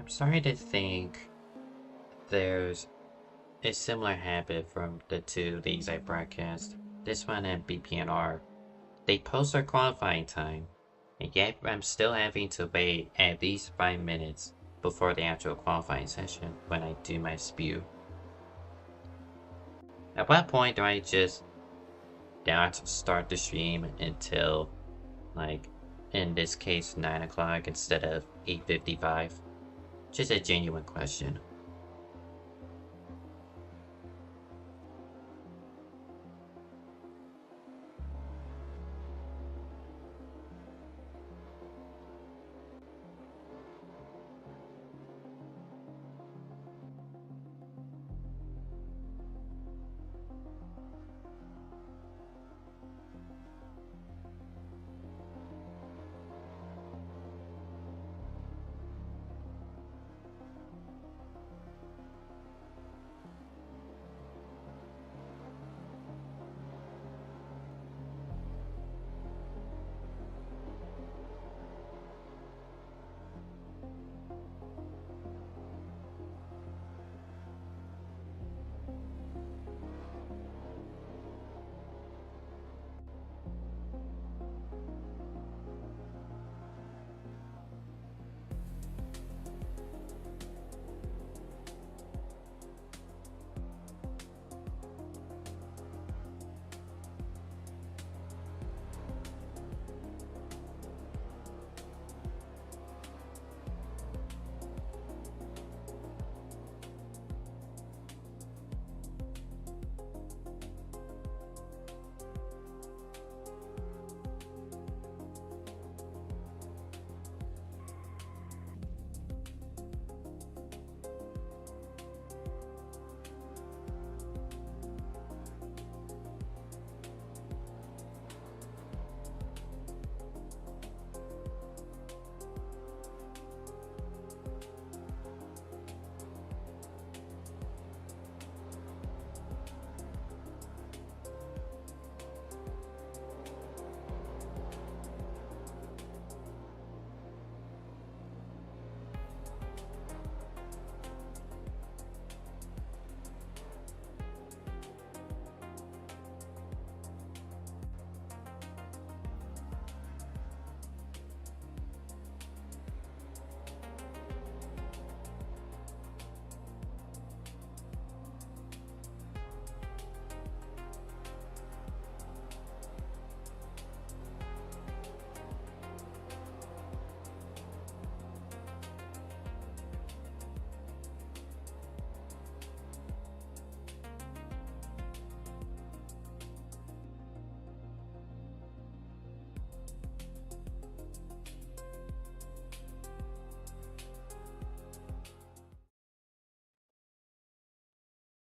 I'm starting to think there's a similar habit from the two leagues I broadcast. This one and BPNR. They post their qualifying time, and yet I'm still having to wait at least 5 minutes before the actual qualifying session when I do my spew. At what point do I just not start the stream until, like, in this case, 9 o'clock instead of 8:55? Just a genuine question.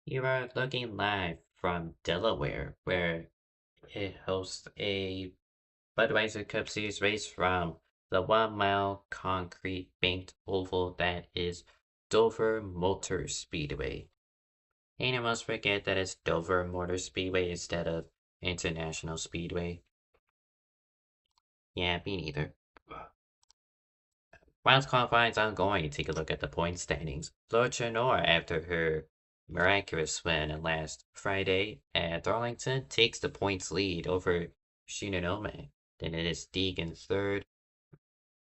You are looking live from Delaware, where it hosts a Budweiser Cup Series race from the 1 mile concrete banked oval that is Dover Motor Speedway. And you must forget that it's Dover Motor Speedway instead of International Speedway. Yeah, me neither. While qualifying's ongoing, take a look at the point standings. Lord Chanor, after her miraculous win last Friday at Darlington, takes the points lead over Shinonome. Then it is Deegan third,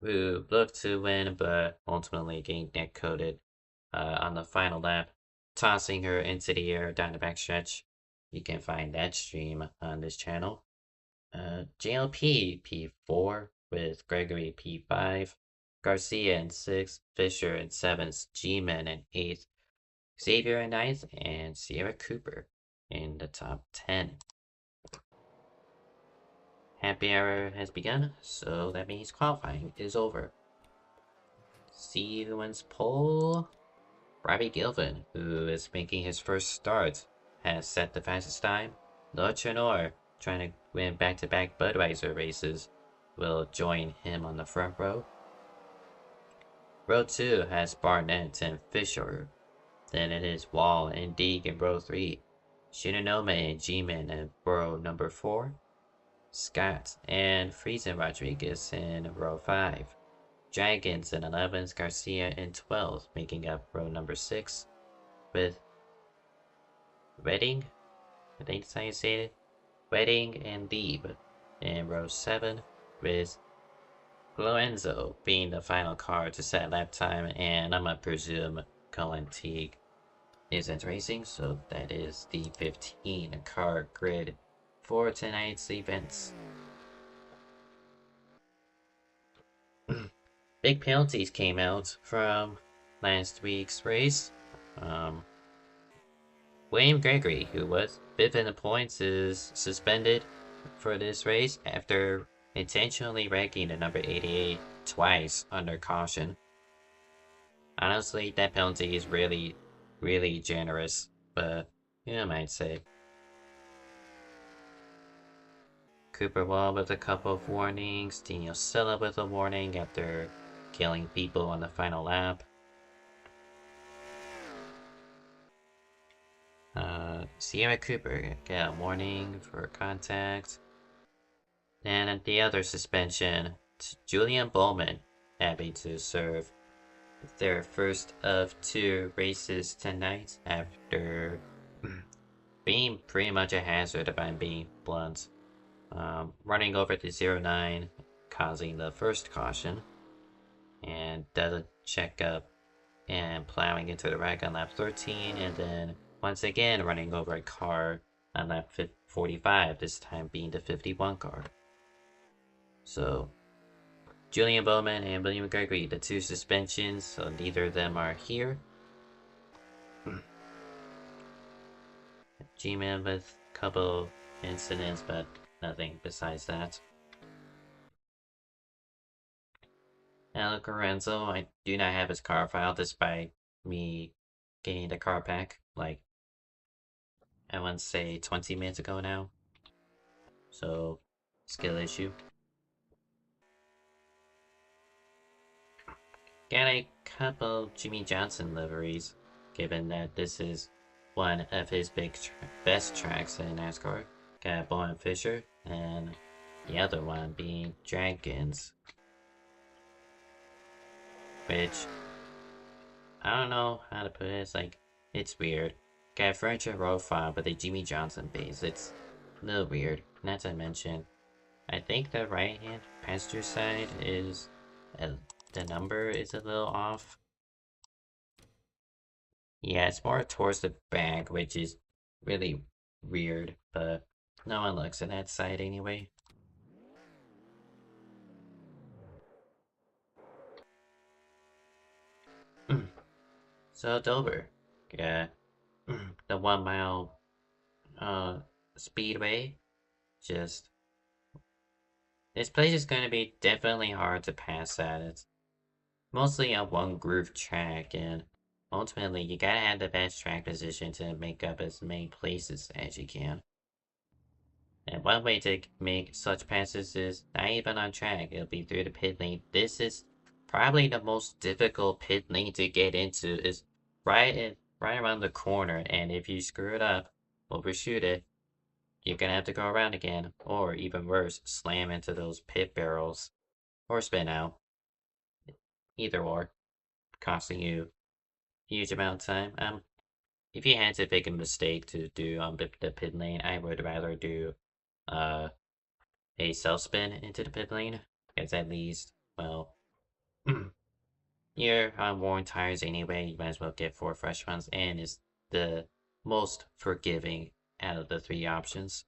who looked to win but ultimately getting neck-coated on the final lap, tossing her into the air down the backstretch. You can find that stream on this channel. JLP P4 with Gregory P5, Garcia in 6th, Fisher in 7th, G-Man in 8th, Xavier in 9th, and Sierra Cooper in the top 10. Happy hour has begun, so that means qualifying is over. See who wins pole. Robbie Gilvin, who is making his first start, has set the fastest time. Lord Chanor, trying to win back-to-back Budweiser races, will join him on the front row. Row 2 has Barnett and Fisher. Then it is Wall and Deeg in row 3. Shinonome and G-Man in row number 4. Scott and Friesen Rodriguez in row 5. Dragons in 11th, Garcia in 12th, making up row number 6, with Redding, I think that's how you say it, Redding and Deeb in row 7, with Lorenzo being the final car to set lap time, and I'm gonna presume Cullen Teague isn't racing, so that is the 15 car grid for tonight's events. Big penalties came out from last week's race. William Gregory, who was fifth in the points, is suspended for this race after intentionally wrecking the number 88 twice under caution. Honestly, that penalty is really, really generous, but you might say. Cooper Wall with a couple of warnings, Daniel Silla with a warning after killing people on the final lap. Sierra Cooper got a warning for contact. And at the other suspension, Julian Bowman having to serve their first of 2 races tonight after being pretty much a hazard, if I'm being blunt. Running over to 09, causing the first caution, and doesn't check up and plowing into the wreck on lap 13, and then once again running over a car on lap 45, this time being the 51 car. So, Julian Bowman and William Gregory, the 2 suspensions, so neither of them are here. G-Man with a couple incidents, but nothing besides that. Alec Lorenzo, I do not have his car file despite me getting the car back, like, I want to say 20 minutes ago now. So, skill issue. Got a couple Jimmy Johnson liveries, given that this is one of his best tracks in NASCAR. Got Bowen Fisher, and the other one being Dragons. Which, I don't know how to put it, it's like, it's weird. Got Furniture Row 5 with a Jimmy Johnson base, it's a little weird. Not to mention, I think the right hand passenger side is, the number is a little off. Yeah, it's more towards the back, which is really weird, but no one looks at that side anyway. So Dover, yeah, the 1 mile speedway, just this place is going to be definitely hard to pass at. It's mostly a one groove track, and ultimately you gotta have the best track position to make up as many places as you can. And one way to make such passes is not even on track, it'll be through the pit lane. This is probably the most difficult pit lane to get into, is right around the corner, and if you screw it up, overshoot it, you're gonna have to go around again, or even worse, slam into those pit barrels, or spin out. Either or, costing you a huge amount of time. If you had to pick a mistake to do on the pit lane, I would rather do a self spin into the pit lane, because at least, well, you're on worn tires anyway, you might as well get 4 fresh ones, and is the most forgiving out of the 3 options.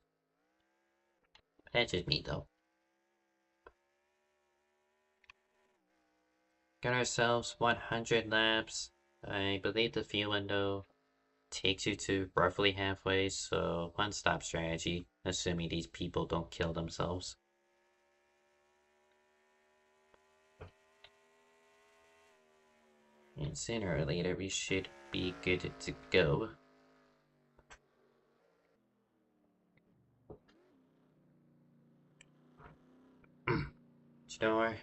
That's just me though. Got ourselves 100 laps. I believe the fuel window takes you to roughly halfway, so one stop strategy, assuming these people don't kill themselves. And sooner or later we should be good to go. Snore.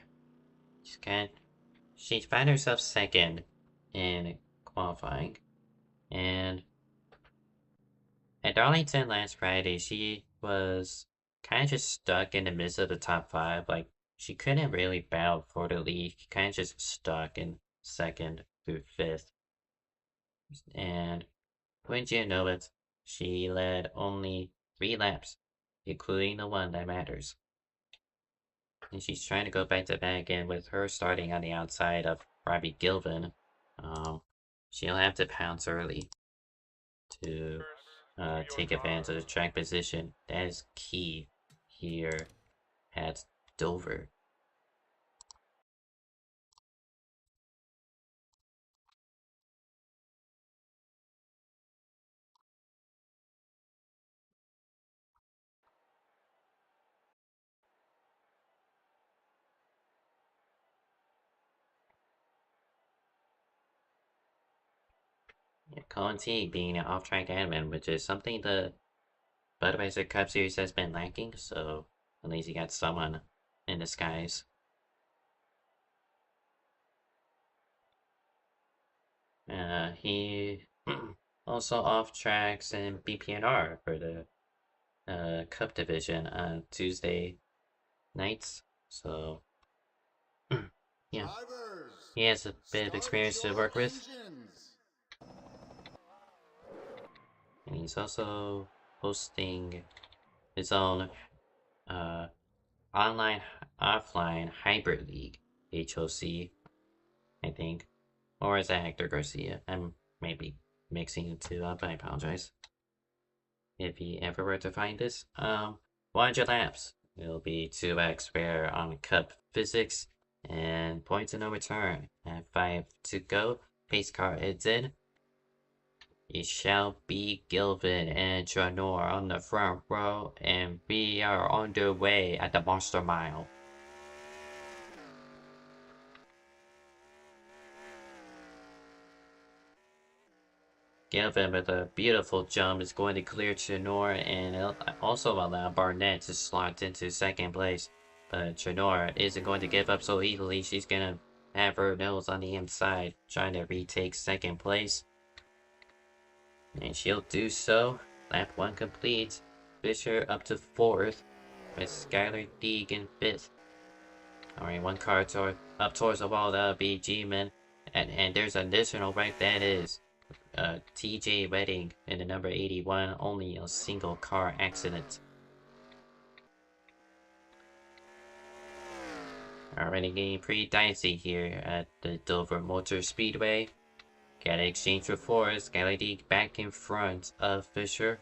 She found herself second in qualifying, and at Darlington last Friday, she was kind of just stuck in the midst of the top 5. Like, she couldn't really battle for the lead. She kind of just stuck in second through fifth. And wouldn't you know it, she led only 3 laps, including the one that matters. And she's trying to go back to back, and with her starting on the outside of Robbie Gilvin, um, she'll have to pounce early to take advantage of the track position. That is key here at Dover. Yeah, Colin T being an off-track admin, which is something the Budweiser Cup Series has been lacking, so at least you got someone in disguise. He also off tracks in BPNR for the Cup division on Tuesday nights, so yeah, he has a bit of experience to work with. And he's also hosting his own uh, online offline hybrid league, HOC, I think. Or is that Hector Garcia? I'm maybe mixing the two up, I apologize. If he ever were to find this. 100 laps. It'll be 2x spare on Cup Physics and points in no return. At 5 to go, pace car is in. It shall be Gilvin and Janor on the front row, and we are underway at the Monster Mile. Gilvin with a beautiful jump is going to clear Janor and also allow Barnett to slot into second place. But Janor isn't going to give up so easily. She's going to have her nose on the inside, trying to retake second place. And she'll do so. Lap 1 complete. Fisher up to 4th, with Skylar Deeg in 5th. Alright, one car up towards the wall. That'll be G-Man. And there's an additional right, that is TJ Redding in the number 81. Only a single car accident. Already getting pretty dicey here at the Dover Motor Speedway. Gotta exchange for fours. Skylar Deeg back in front of Fisher.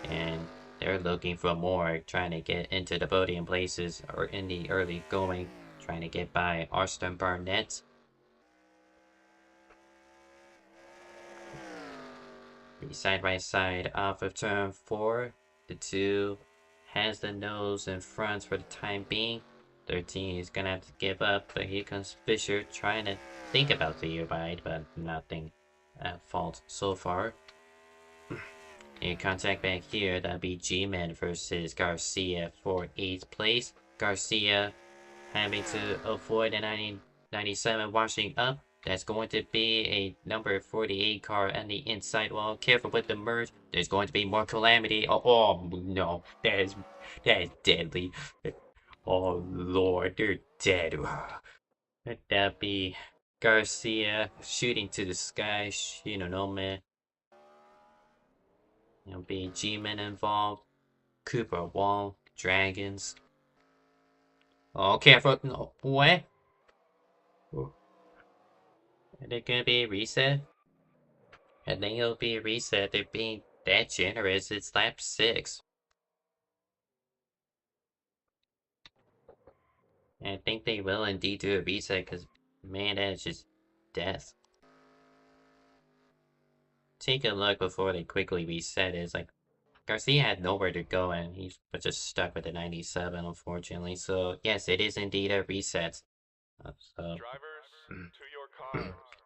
And they're looking for more, trying to get into the podium places or in the early going, trying to get by Austin Barnett. Side by side off of turn 4. The 2 has the nose in front for the time being. 13 is gonna have to give up, but here comes Fisher trying to think about the ride, but nothing at fault so far. In contact back here, that'll be G-Man versus Garcia for 8th place. Garcia having to avoid a 97 washing up. That's going to be a number 48 car on the inside wall. Careful with the merge. There's going to be more calamity. Oh no, that is deadly. Oh lord, they're dead. That'd be Garcia shooting to the sky. You know, man. There'll be G-Men involved. Cooper Wall, Dragons. Oh, careful. No, what? Are they gonna be a reset? I think it'll be a reset. They're being that generous. It's lap 6. And I think they will indeed do a reset because, man, that is just death. Take a look before they quickly reset. It's like Garcia had nowhere to go and he's just stuck with the 97, unfortunately. So, yes, it is indeed a reset. So,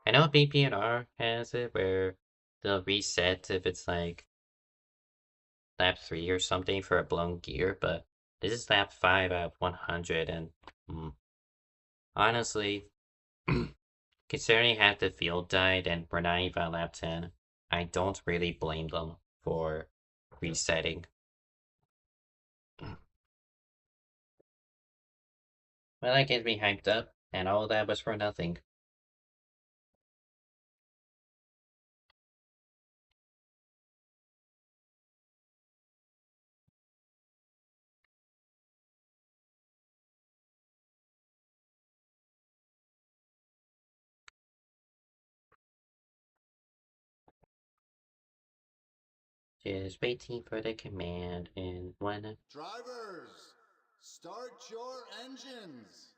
I know BPNR has it where they'll reset if it's like lap 3 or something for a blown gear, but this is lap 5 out of 100, and honestly, considering half the field died and we're not even at lap 10, I don't really blame them for resetting. Well, that gets me hyped up, and all that was for nothing. Just waiting for the command in one. Drivers, start your engines.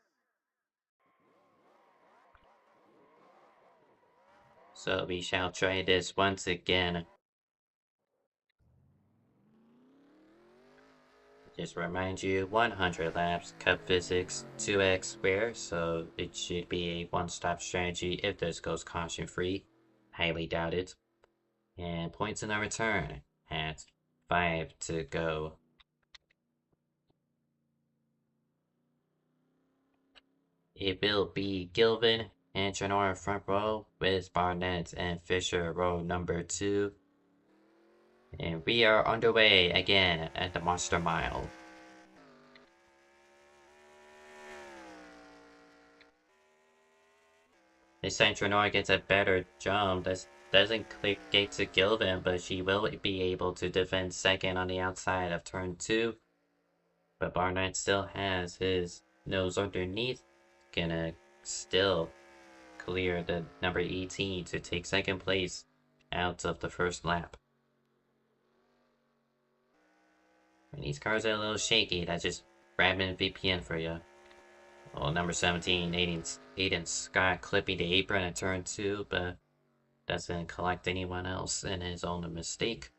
So we shall try this once again. Just remind you, 100 laps, cup physics, 2x square, so it should be a one-stop strategy if this goes caution-free. Highly doubt it. And points in the return at 5 to go. It will be Gilvin and Trenora front row with Barnett and Fisher row number 2. And we are underway again at the Monster Mile. This time Trenora gets a better jump. This doesn't click gate to Gilvin, but she will be able to defend second on the outside of turn 2. But Barnett still has his nose underneath. Gonna still clear the number 18 to take second place out of the first lap. And these cars are a little shaky. That's just Radman VPN for you. Well, number 17, Aiden Scott clipping the apron at turn 2, but doesn't collect anyone else in his own mistake.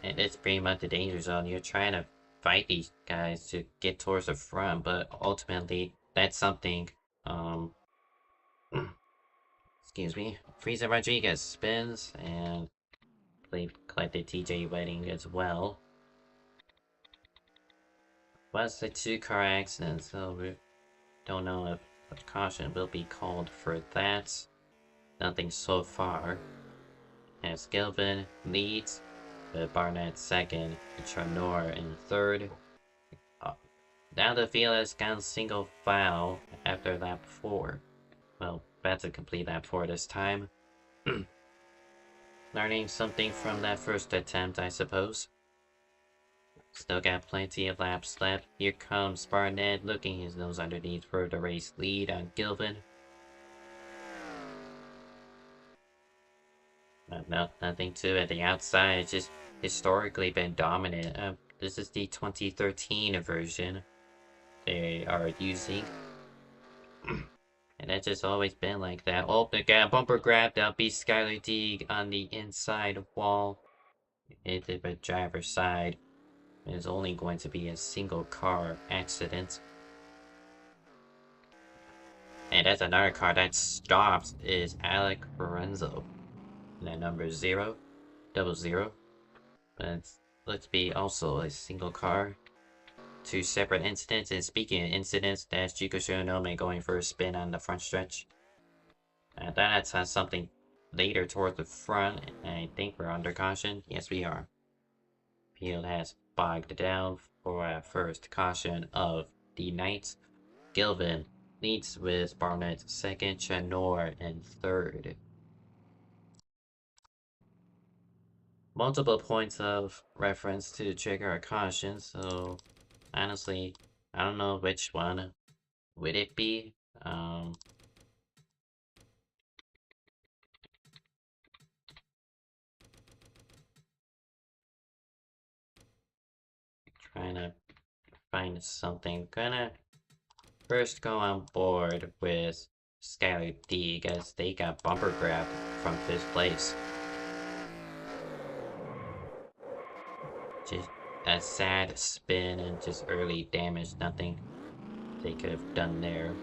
And it's pretty much the danger zone. You're trying to fight these guys to get towards the front, but ultimately that's something excuse me, Frieza Rodriguez spins and collected TJ Wedding as well. Was the 2-car accident, so we don't know if a caution will be called for that. Nothing so far. As Gilvin leads, with Barnett second, Trenor in third. Now the field has gone single file after lap 4. Well, that's a complete lap 4 this time. Learning something from that first attempt, I suppose. Still got plenty of laps left. Here comes Barnett, looking his nose underneath for the race lead on Gilvin. No, nothing to it. The outside has just historically been dominant. This is the 2013 version they are using. And that's just always been like that. Oh, they got a bumper grab. That'll be Skylar Deeg on the inside wall. Into the driver's side. It is only going to be a single car accident. And that's another car that stops is Alec Lorenzo. And that number is 000. But it looks to be also a single car. 2 separate incidents. And speaking of incidents, that's Chico Shionome going for a spin on the front stretch. And that's something later towards the front. And I think we're under caution. Yes, we are. Field has bogged down for a first caution of the night. Gilvin leads with Barnett second, Chanor in third. Multiple points of reference to trigger a caution, so honestly, I don't know which one would it be. Trying to find something. Gonna first go on board with Skylar D, as they got bumper grabbed from 5th place. Just a sad spin and just early damage, nothing they could have done there.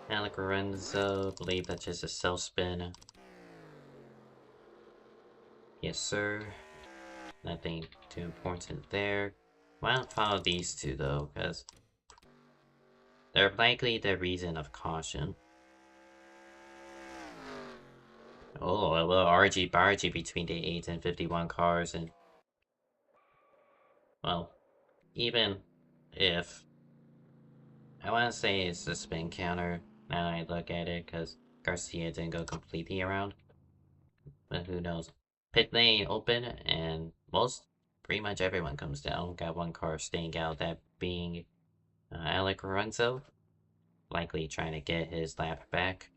Alec Lorenzo, believe that's just a self spin. Yes, sir. Nothing too important there. Why not follow these two though, because they're likely the reason of caution. Oh, a little argy-bargy between the 8 and 51 cars, and, well, even if I want to say it's a spin counter, now I look at it, because Garcia didn't go completely around, but who knows. Pit lane open, and pretty much everyone comes down. Got one car staying out, that being Alec Lorenzo, likely trying to get his lap back.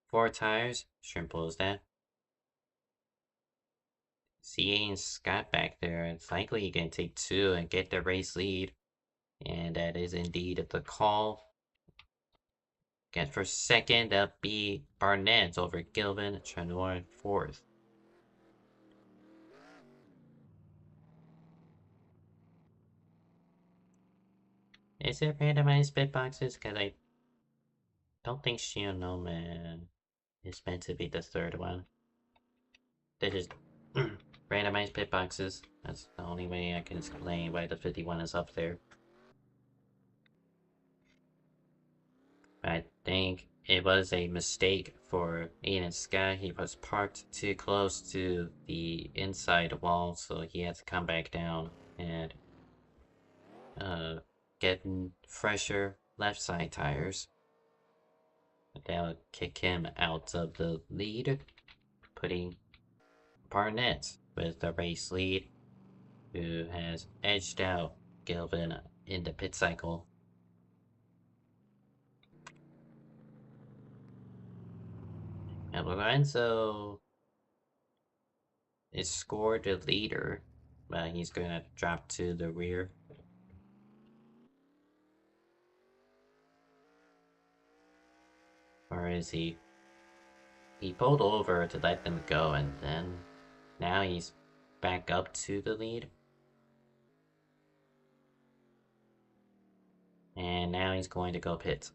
Four tires, simple as that. CA and Scott back there, it's likely you can take two and get the race lead. And that is indeed the call. Get for second, that'll be Barnett over Gilvin, Trenor in fourth. Is it randomized bit boxes? Because I don't think Shionoma is meant to be the third one. They just randomized pit boxes. That's the only way I can explain why the 51 is up there. I think it was a mistake for Aiden Sky. He was parked too close to the inside wall, so he had to come back down and get fresher left side tires. That'll kick him out of the lead, putting Barnett with the race lead, who has edged out Gilvin in the pit cycle. And Lorenzo is scored the leader, but he's gonna drop to the rear. Or is he? He pulled over to let them go, and then now he's back up to the lead. And now he's going to go pit.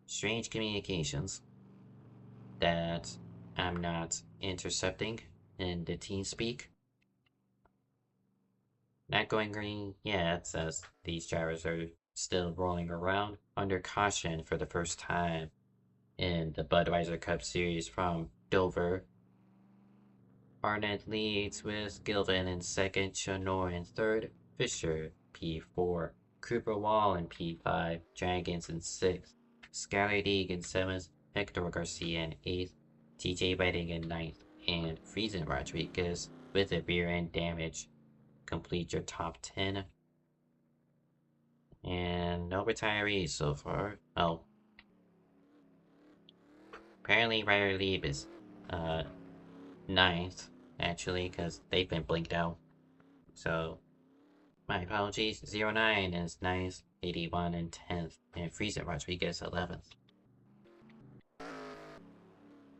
Strange communications that I'm not intercepting in the team speak. Not going green yet, as these drivers are still rolling around under caution for the first time in the Budweiser Cup Series from Dover. Barnett leads with Gilvin in second, Chanor in third, Fisher P4, Cooper Wall in P5, Dragons in sixth, Skylar Deeg in seventh, Hector Garcia in eighth, TJ Redding in ninth, and Friesen Rodriguez with a rear end damage. Complete your top 10. And no retirees so far. Oh. Apparently Ryder Lieb is ninth, actually, because they've been blinked out. So, my apologies. 09 is ninth, 81 in 10th, and Friesen Rodriguez 11th.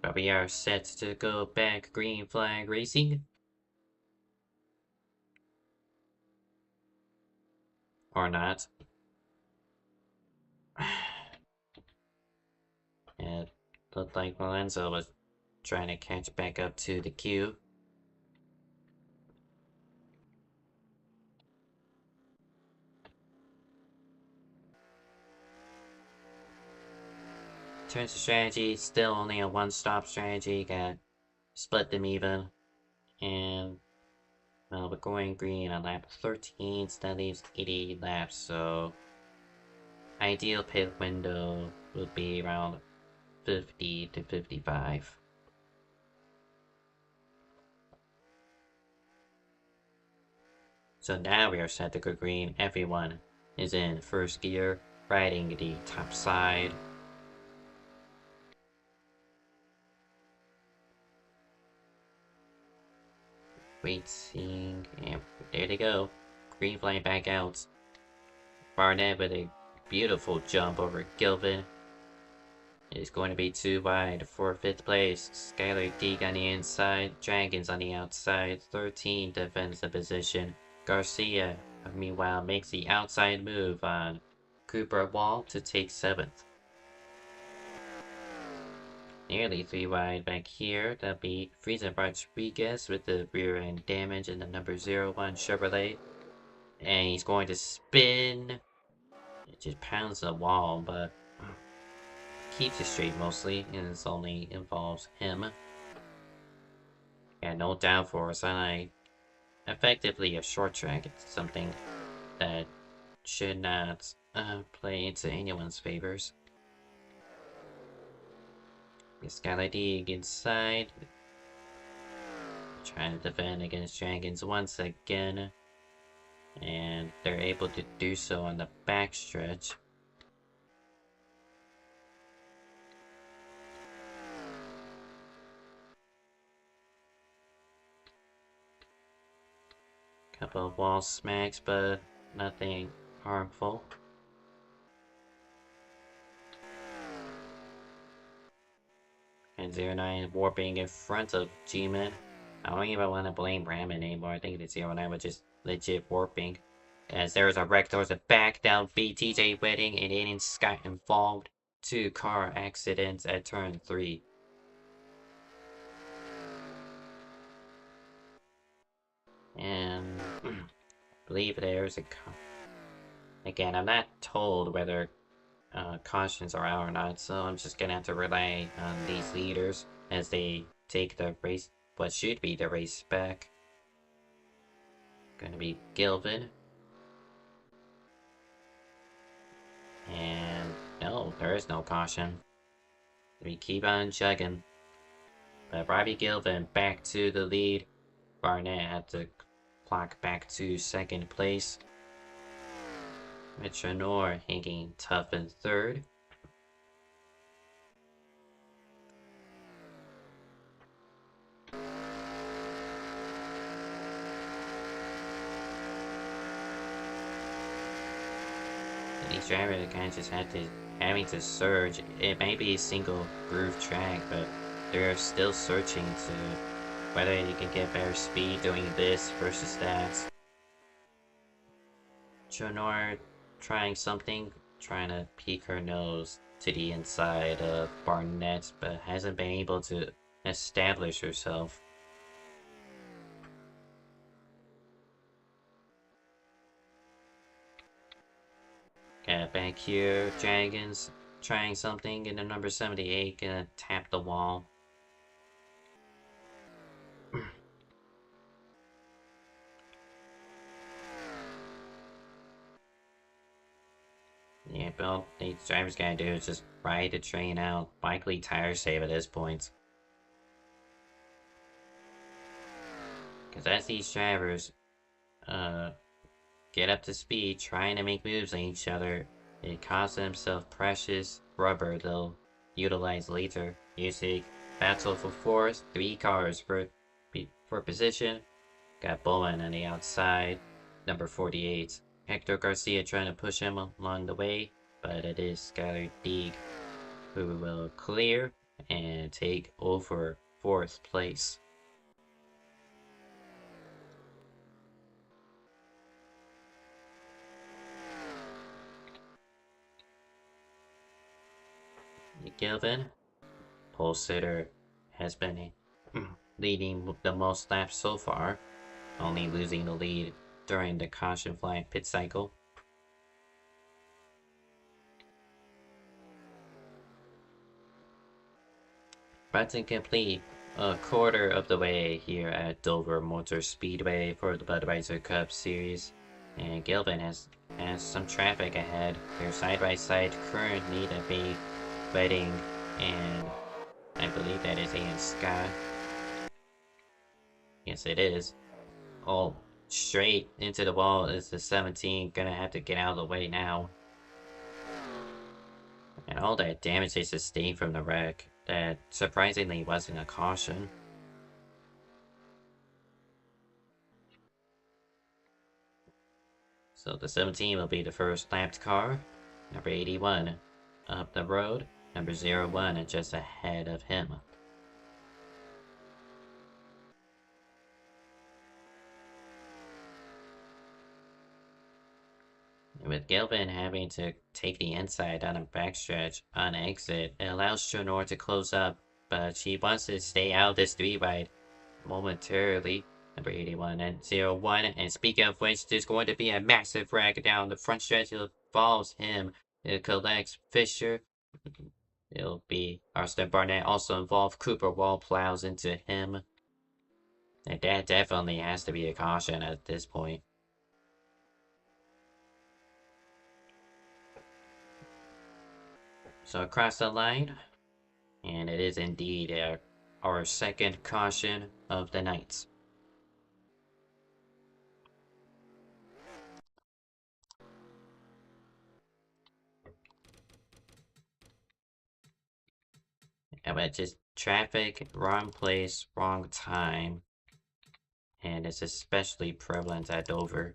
But we are set to go back green flag racing. Or not. It looked like Lorenzo was trying to catch back up to the queue. Turns to strategy, still only a one-stop strategy. Gotta split them even. And, well, we're going green on lap 13, so that leaves 80 laps, so ideal pit window would be around 50 to 55. So now we are set to go green. Everyone is in first gear, riding the top side. Waiting, and there they go. Green flag back out. Barnett with a beautiful jump over Gilvin. It is going to be too wide for 5th place. Skylar Deeg on the inside, Dragons on the outside. 13 defends the position. Garcia, meanwhile, makes the outside move on Cooper Wall to take 7th. Nearly 3 wide back here. That'll be Friesen Rodriguez with the rear end damage in the number 01 Chevrolet. And he's going to spin It just pounds the wall, but keeps it straight mostly, and it only involves him. Yeah, no downforce. I effectively a short track. It's something that should not play into anyone's favors. Skylar Dig inside. Trying to defend against dragons once again. And they're able to do so on the backstretch. Couple of wall smacks, but nothing harmful. And 09 warping in front of G-Man. I don't even want to blame Ramen anymore. I think the 09 was just legit warping. As there's a wreck towards the back down BTJ Wedding and Alien Sky involved. 2 car accidents at turn 3. And I believe there's a again, I'm not told whether cautions are out or not, so I'm just gonna have to rely on these leaders as they take the race, what should be the race back. Gonna be Gilvin. And no, there is no caution. We keep on chugging. But Robbie Gilvin back to the lead. Barnett had to clock back to second place. Mitch Honor hanging tough in third. These drivers kind of just having to surge. It may be a single groove track, but they're still searching to whether you can get better speed doing this versus that. Honor trying something, trying to peek her nose to the inside of Barnett, but hasn't been able to establish herself. Got back here, Dragons trying something in the number 78, gonna tap the wall. Yeah, but all these drivers gotta do is just ride the train out. Likely tire save at this point. Because as these drivers get up to speed, trying to make moves on each other, it costs themselves precious rubber they'll utilize later. Using battle for fourth, 3 cars for position. Got Bowman on the outside, number 48. Hector Garcia trying to push him along the way, but it is Skylar Deeg who will clear and take over 4th place. Gilvin, pole sitter, has been leading the most laps so far, only losing the lead during the caution flag pit cycle. Button complete a quarter of the way here at Dover Motor Speedway for the Budweiser Cup Series, and Gilvin has some traffic ahead. They're side by side currently to be Wedding, and I believe that is Ian Scott. Yes, it is. Oh, straight into the wall is the 17. Gonna have to get out of the way now. And all that damage they sustained from the wreck, that surprisingly wasn't a caution. So the 17 will be the first lapped car. Number 81 up the road. Number 01 is just ahead of him. With Gilvin having to take the inside on a backstretch on exit, it allows Shonor to close up, but she wants to stay out of this 3-wide momentarily. Number 81 and 01. And speaking of which, there's going to be a massive wreck down the front stretch of follows him. It collects Fisher. It'll be Arston Barnett also involved. Cooper Wall plows into him. And that definitely has to be a caution at this point. So across the line, and it is indeed our second caution of the night. But just traffic, wrong place, wrong time. And it's especially prevalent at Dover.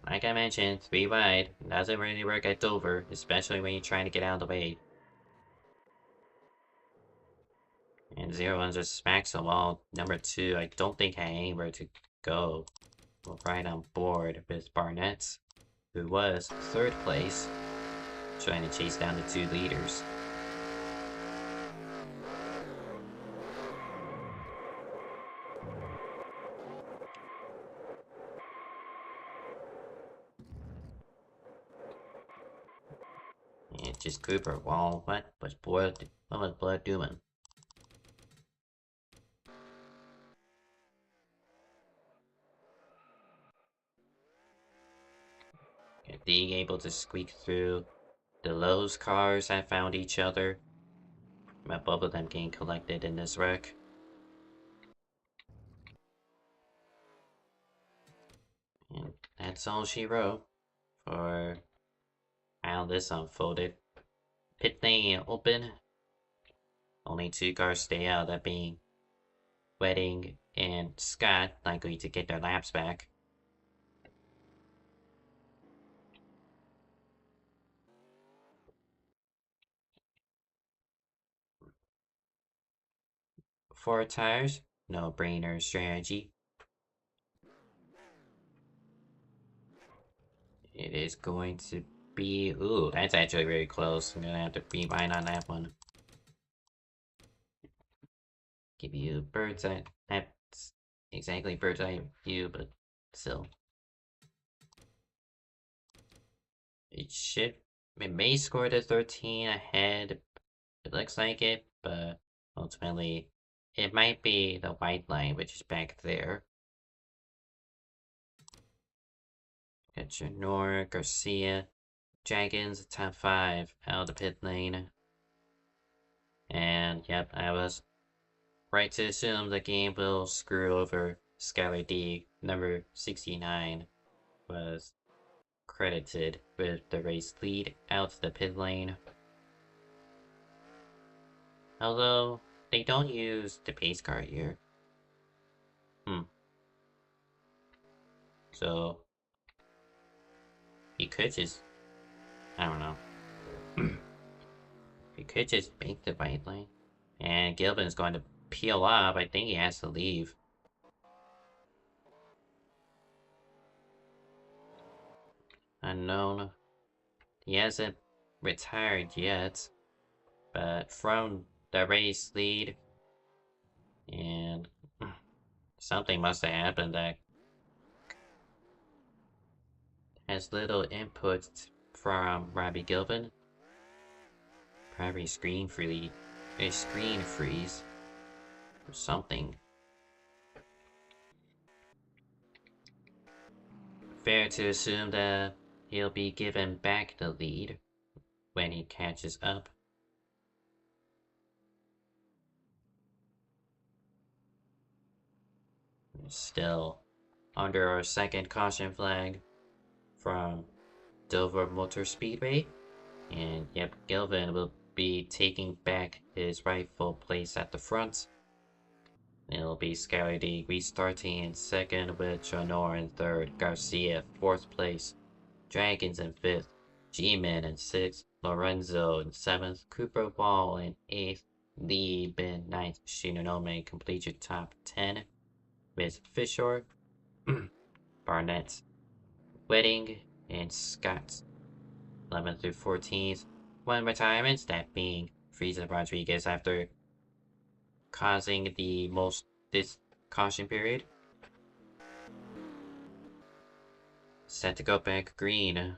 Like I mentioned, 3 wide doesn't really work at Dover, especially when you're trying to get out of the way. And 0-1 just smacks the wall. Number 2, I don't think had anywhere to go. We're right on board with Barnett, who was 3rd place, trying to chase down the 2 leaders. And just Cooper Wall, what was Blood doing? And being able to squeak through. The Lowe's cars have found each other. Both of them getting collected in this wreck. And that's all she wrote for how this unfolded. Pit lane open. Only 2 cars stay out, that being Wedding and Scott, likely to get their laps back. Four tires, no-brainer strategy. It is going to be... Ooh, that's actually very close. I'm gonna have to be mine on that one. Give you bird's eye. That's exactly bird's eye view, but still. It may score to 13 ahead. It looks like it, but ultimately it might be the white line, which is back there. Got your Nora, Garcia, Dragons, top 5 out of the pit lane. And yep, I was right to assume the game will screw over Skylar D. Number 69 was credited with the race lead out the pit lane. Although, they don't use the pace car here. So, he could just... I don't know. He could just make the right lane. And Gilvin's going to peel off. I think he has to leave. Unknown. He hasn't retired yet. But from the race lead, and something must have happened that has little input from Robbie Gilvin. Probably screen freeze or something. Fair to assume that he'll be given back the lead when he catches up. Still under our second caution flag from Dover Motor Speedway. And yep, Gilvin will be taking back his rightful place at the front. It'll be Skylar D restarting in second with Jonor in third, Garcia 4th place, Dragons in 5th, G-Man in 6th, Lorenzo in 7th, Cooper Wall in 8th, Lee in 9th, Shinonome complete your top 10 with Fisher, Barnett, Wedding, and Scott 11th through 14th. one retirement, that being Frieza Rodriguez after causing the most this caution period. Set to go back green.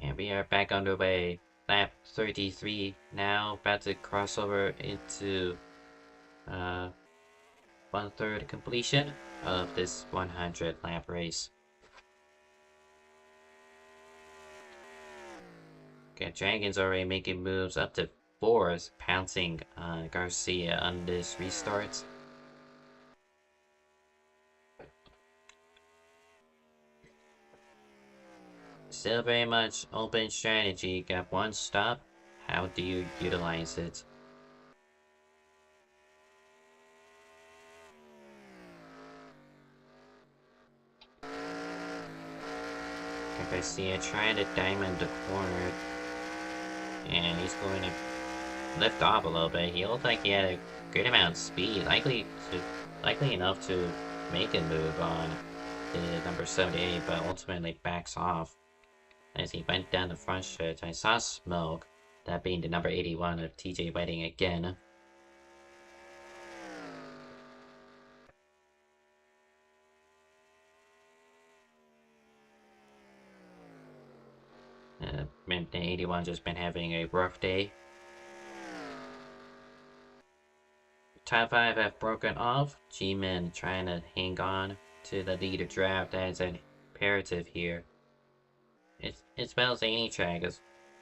And we are back underway. Lap 33 now, about to cross over into 1/3 completion of this 100 lap race. Okay, Dragon's already making moves up to 4th, pouncing Garcia on this restart. Still very much open strategy. Got one stop. How do you utilize it? Garcia trying to diamond the corner. And he's going to lift off a little bit. He looked like he had a good amount of speed. Likely enough to make a move on the number 78, but ultimately backs off. As he went down the front stretch, I saw smoke, that being the number 81 of TJ Wedding again. The 81 just been having a rough day. Top 5 have broken off. G-Men trying to hang on to the leader draft as an imperative here. It's well as any track.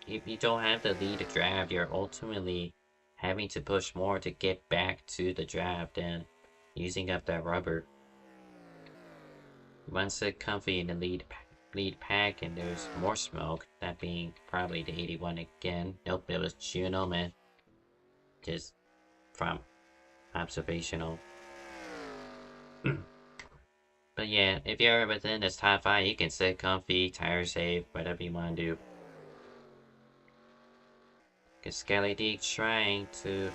If you don't have the lead draft, you're ultimately having to push more to get back to the draft and using up that rubber. Once it's comfy in the lead pack and there's more smoke, that being probably the 81 again. Nope, it was Juno, man. Just from observational. But yeah, if you're within this top 5, you can sit comfy, tire save, whatever you want to do. Skelly D trying to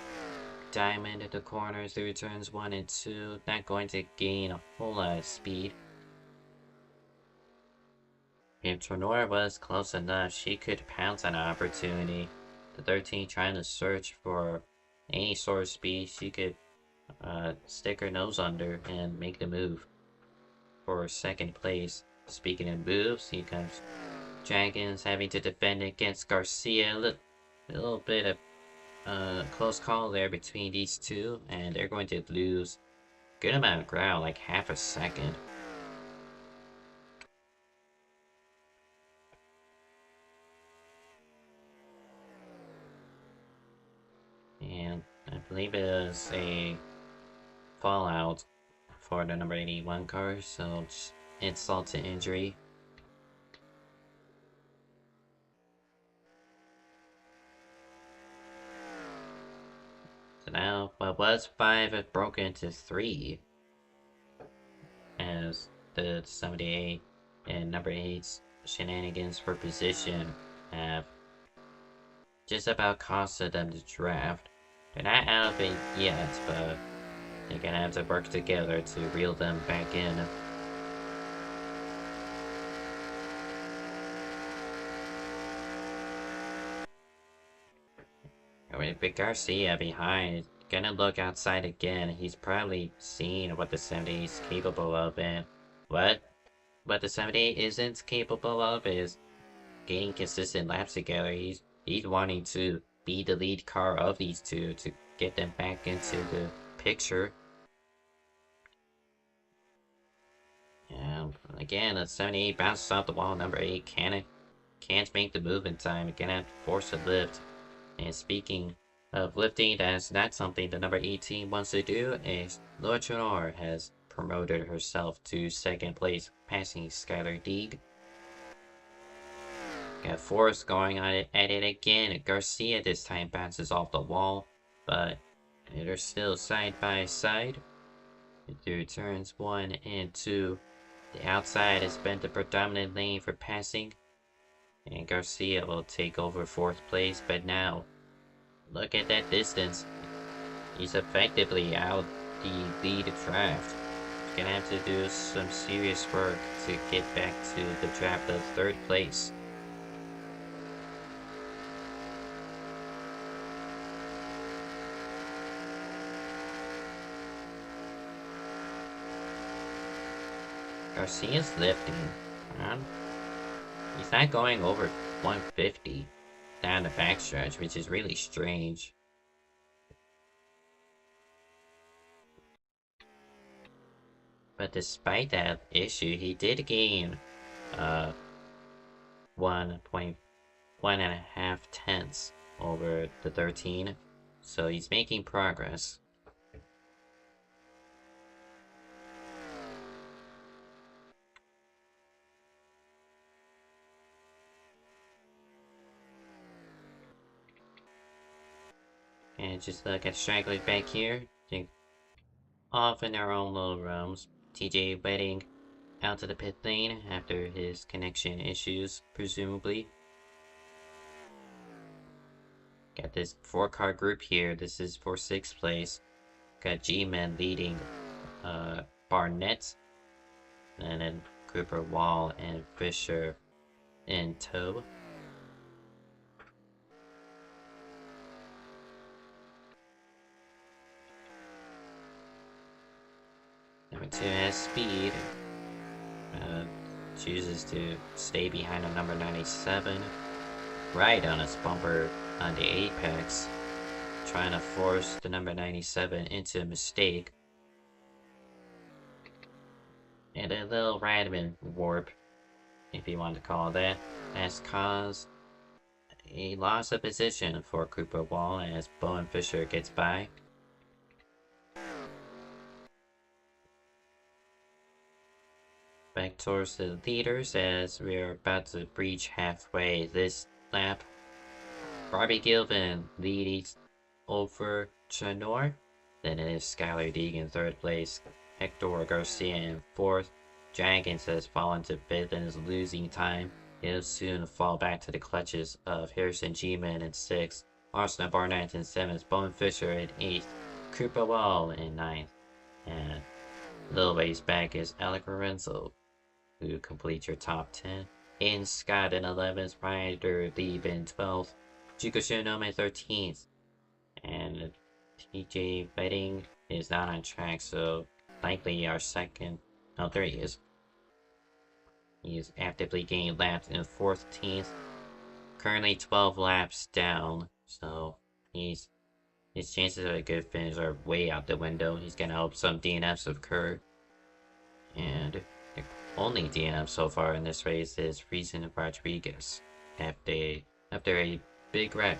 diamond at the corners through turns 1 and 2. Not going to gain a whole lot of speed. If Tronora was close enough, she could pounce on an opportunity. The 13 trying to search for any sort of speed she could stick her nose under and make the move for 2nd place. Speaking of moves, here comes Dragons having to defend against Garcia. A little bit of close call there between these two, and they're going to lose a good amount of ground, like half a second. And I believe it is a fallout for the number 81 car, so insult to injury. So now, what was 5 have broken to 3, as the 78 and number 8's shenanigans for position have just about costed them the draft. They're not out of it yet, but they're gonna have to work together to reel them back in. With Garcia behind, gonna look outside again. He's probably seen what the 78 is capable of, and what the 78 isn't capable of is getting consistent laps together. He's wanting to be the lead car of these two to get them back into the picture. And again, the 78 bounces off the wall. Number 8 can't make the move in time. Gonna have to force a lift. And speaking of lifting, that's not something the number 18 wants to do, as Laura Tronor has promoted herself to 2nd place, passing Skylar Deeg. Got Forrest going at it again. Garcia this time bounces off the wall, but they're still side by side. Through turns 1 and 2, the outside has been the predominant lane for passing, and Garcia will take over 4th place, but now, look at that distance. He's effectively out the lead draft. gonna have to do some serious work to get back to the draft of 3rd place. Garcia's lifting, man. He's not going over 150 down the backstretch, which is really strange. But despite that issue, he did gain 1.1 tenths over the 13, so he's making progress. And just look at stragglers back here. They're off in their own little rooms. TJ waiting out to the pit lane after his connection issues, presumably. Got this 4-car group here. This is for 6th place. Got G-Men leading Barnett. And then Cooper, Wall, and Fisher in tow. Number 2 has speed. Chooses to stay behind on number 97. Right on its bumper on the apex. Trying to force the number 97 into a mistake. And a little random warp, if you want to call that, has caused a loss of position for Cooper Wall as Bowen Fisher gets by. Back towards the leaders as we're about to breach halfway this lap. Robbie Gilvin leads over Chanor. Then it is Skylar Deeg in 3rd place. Hector Garcia in 4th. Dragons has fallen to 5th and is losing time. He'll soon fall back to the clutches of Harrison G-Man in 6th. Arsenal Barnett in 7th. Bowen Fisher in 8th. Cooper Wall in 9th. And a little ways back is Alec Lorenzo, who completes your top 10. Aiden Scott in 11th. Ryder Lieb in 12th. Juko Shinome 13th. And TJ Betting is not on track, so likely our second. Oh, there he is. He is actively gaining laps in 14th. Currently 12 laps down, so his chances of a good finish are way out the window. He's gonna hope some DNFs occur. And the only DNF so far in this race is Reason Rodriguez after a big wreck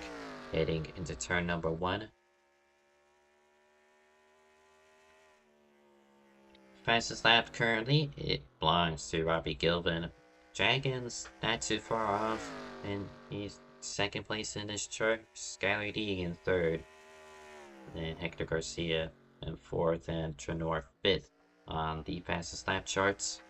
heading into turn number 1. Fastest lap currently, it belongs to Robbie Gilvin. Dragons not too far off, and he's 2nd place in this chart. Skylar Deeg in 3rd. Then Hector Garcia in 4th, and Trenor 5th on the fastest lap charts.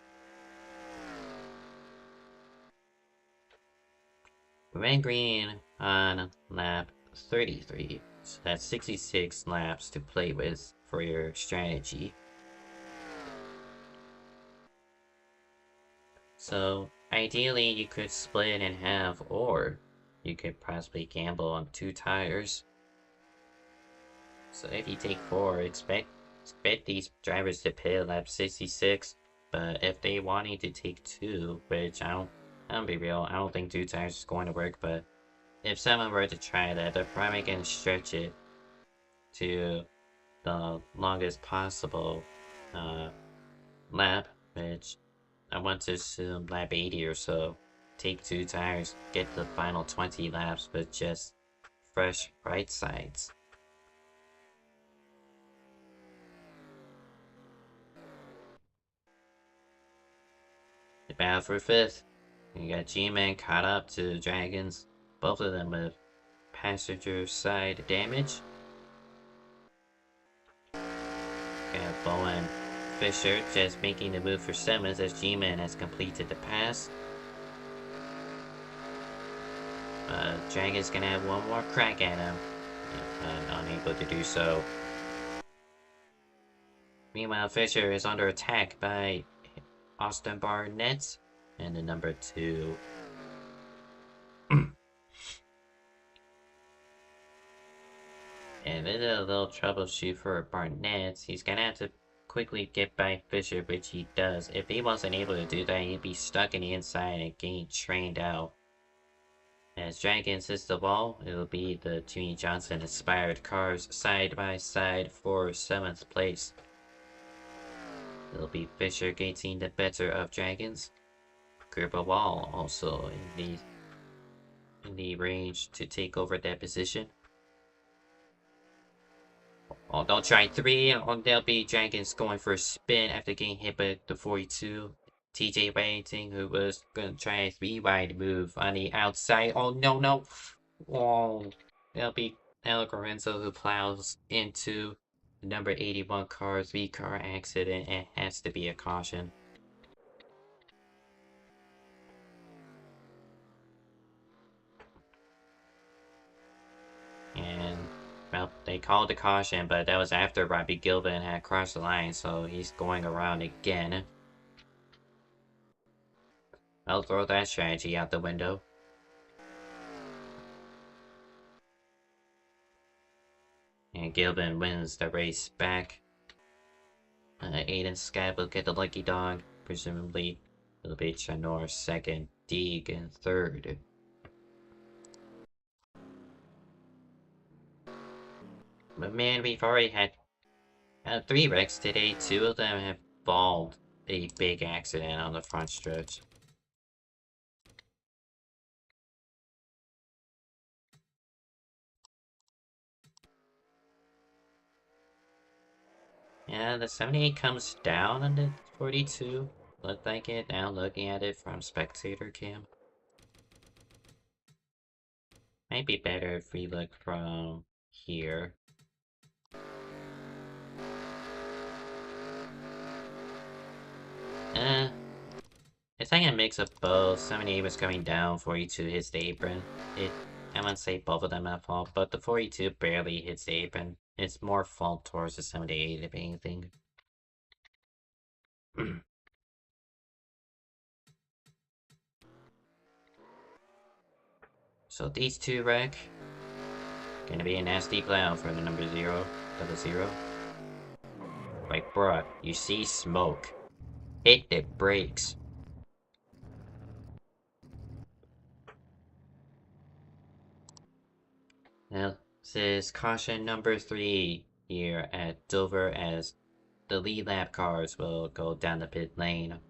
We ran green on lap 33, so that's 66 laps to play with for your strategy. So ideally you could split in half, or you could possibly gamble on 2 tires. So if you take 4, expect these drivers to pit at lap 66, but if they wanted to take 2, which I'll be real, I don't think 2 tires is going to work, but if someone were to try that, they're probably going to stretch it to the longest possible lap, which I want to assume lap 80 or so. Take 2 tires, get the final 20 laps with just fresh right sides. The battle for 5th. You got G-Man caught up to Dragons, both of them with passenger side damage. Got Bowen Fisher just making the move for 7th as G-Man has completed the pass. Dragon's gonna have one more crack at him, and unable to do so. Meanwhile, Fisher is under attack by Austin Barnett and the number 2. And it's a little troubleshoot for Barnett. He's gonna have to quickly get by Fisher, which he does. If he wasn't able to do that, he'd be stuck in the inside and getting trained out. As Dragons hits the wall, it'll be the Jimmy Johnson inspired cars side by side for 7th place. It'll be Fisher getting the better of Dragons. Gerber Wall also in the range to take over that position. Oh, don't try 3. Oh, there'll be Dragons going for a spin after getting hit by the 42. TJ Waiting, who was going to try a 3-wide move on the outside. Oh, no, no. Oh, there'll be El Lorenzo who plows into the number 81 car, 3-car accident. It has to be a caution. And, well, they called the caution, but that was after Robbie Gilvin had crossed the line, so he's going around again. I'll throw that strategy out the window. And Gilvin wins the race back. Aiden Scott will get the lucky dog. Presumably, it'll be Chanor second, Deegan third. But man, we've already had 3 wrecks today. 2 of them have involved a big accident on the front stretch. Yeah, the 78 comes down on the 42. Looked like it now looking at it from spectator cam. Might be better if we look from here. It's like a mix of both. 78 was coming down, 42 hits the apron. I wouldn't say both of them at fault, but the 42 barely hits the apron. It's more fault towards the 78 if anything. So these 2 wreck. Gonna be a nasty blow for the number 0, double 0. Like, bruh, you see smoke. Hit the brakes. Now, this is caution number 3 here at Dover as the lead lap cars will go down the pit lane.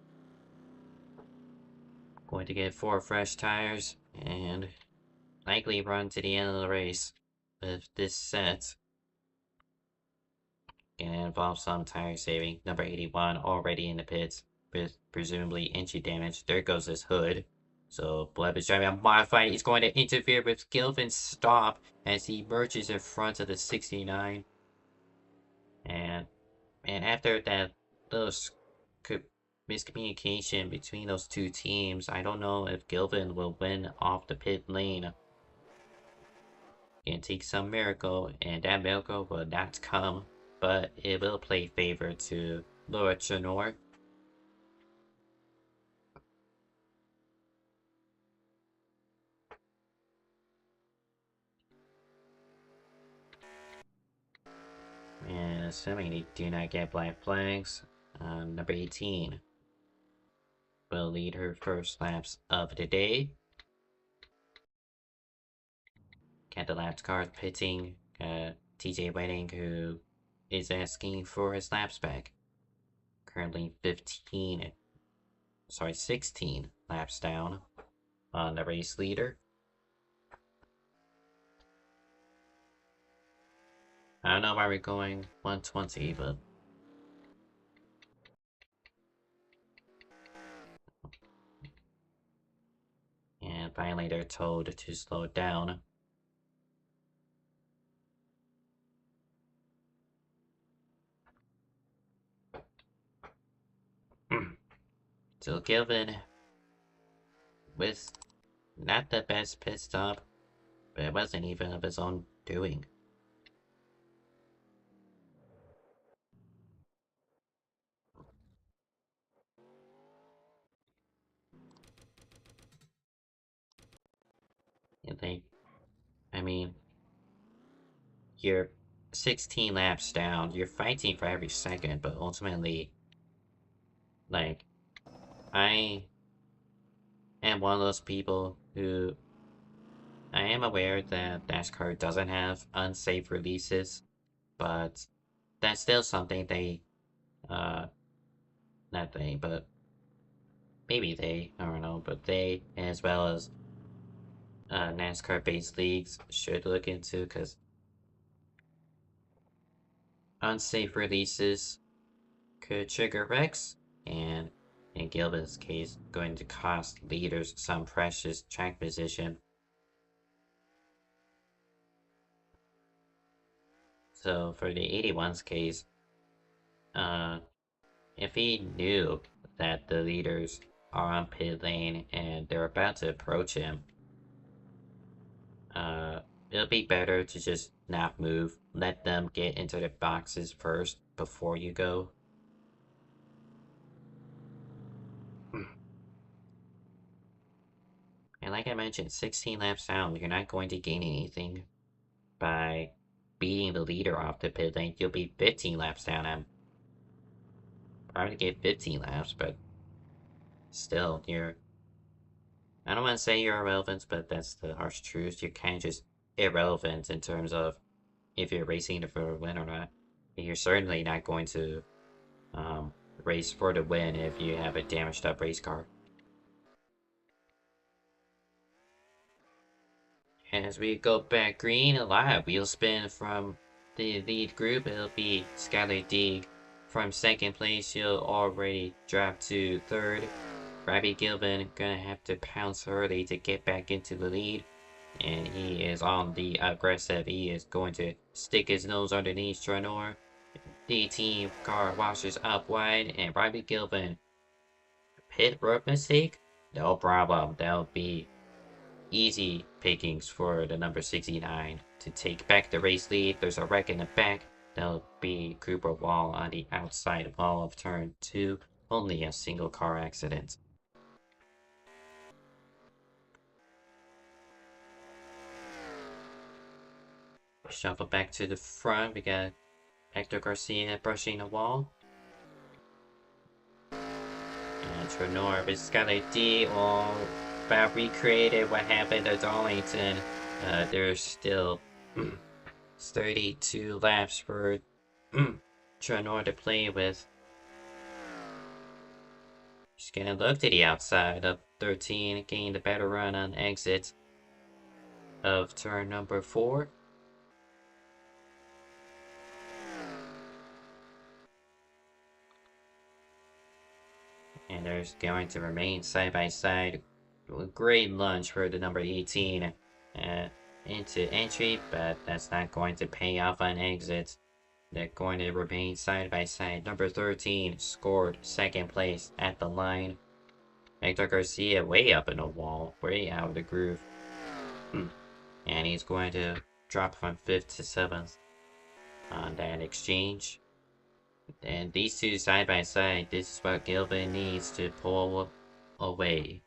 Going to get 4 fresh tires and likely run to the end of the race with this set. Gonna involve some tire saving. Number 81 already in the pits with presumably injury damage. There goes his hood. So Bleb is driving a modified. He's going to interfere with Gilvin's stop as he merges in front of the 69. And after that little miscommunication between those 2 teams, I don't know if Gilvin will win off the pit lane. Can take some miracle, and that miracle will not come, but it will play favor to Laura Chanor. And assuming they do not get black flags, number 18 will lead her first laps of the day. Cadillac's car pitting, TJ Wedding, who is asking for his laps back. Currently 16 laps down on the race leader. I don't know why we're going 120, but and finally they're told to slow down. So Gilvin with not the best pit stop, but it wasn't even of his own doing. And I mean, you're 16 laps down. You're fighting for every second, but ultimately, like, I am one of those people who I am aware that NASCAR doesn't have unsafe releases, but that's still something uh, not they, but maybe they, I don't know, but they, as well as NASCAR-based leagues, should look into, because unsafe releases could trigger wrecks, and in Gilbin's case, going to cost leaders some precious track position. So for the 81's case, uh, if he knew that the leaders are on pit lane and they're about to approach him, uh, it'll be better to just not move. Let them get into the boxes first before you go. And like I mentioned, 16 laps down, you're not going to gain anything by beating the leader off the pit lane. You'll be 15 laps down. I'm probably get 15 laps, but still, I don't want to say you're irrelevant, but that's the harsh truth. You're kind of just irrelevant in terms of if you're racing for a win or not. You're certainly not going to um, race for the win if you have a damaged up race car. As we go back green, a lot of wheel spin from the lead group. It'll be Skylar Deeg from second place. She'll already drop to third. Robbie Gilvin gonna have to pounce early to get back into the lead. And he is on the aggressive. He is going to stick his nose underneath Tranor. The team car washes up wide, and Robbie Gilvin, pit road mistake? No problem. That'll be easy pickings for the number 69 to take back the race lead. There's a wreck in the back. That'll be Cooper Wall on the outside wall of turn 2. Only a single car accident. Shuffle back to the front. We got Hector Garcia brushing the wall. And Trenor with Skylar D all about recreated what happened at Darlington. There's still 32 laps for Trenor to play with. Just gonna look to the outside of 13, gain the better run on exit of turn number 4. And there's going to remain side by side. Great lunge for the number 18 into entry, but that's not going to pay off on exit. They're going to remain side by side. Number 13 scored second place at the line. Hector Garcia way up in the wall, way out of the groove. And he's going to drop from 5th to 7th on that exchange. And these two side by side, this is what Gilvin needs to pull away.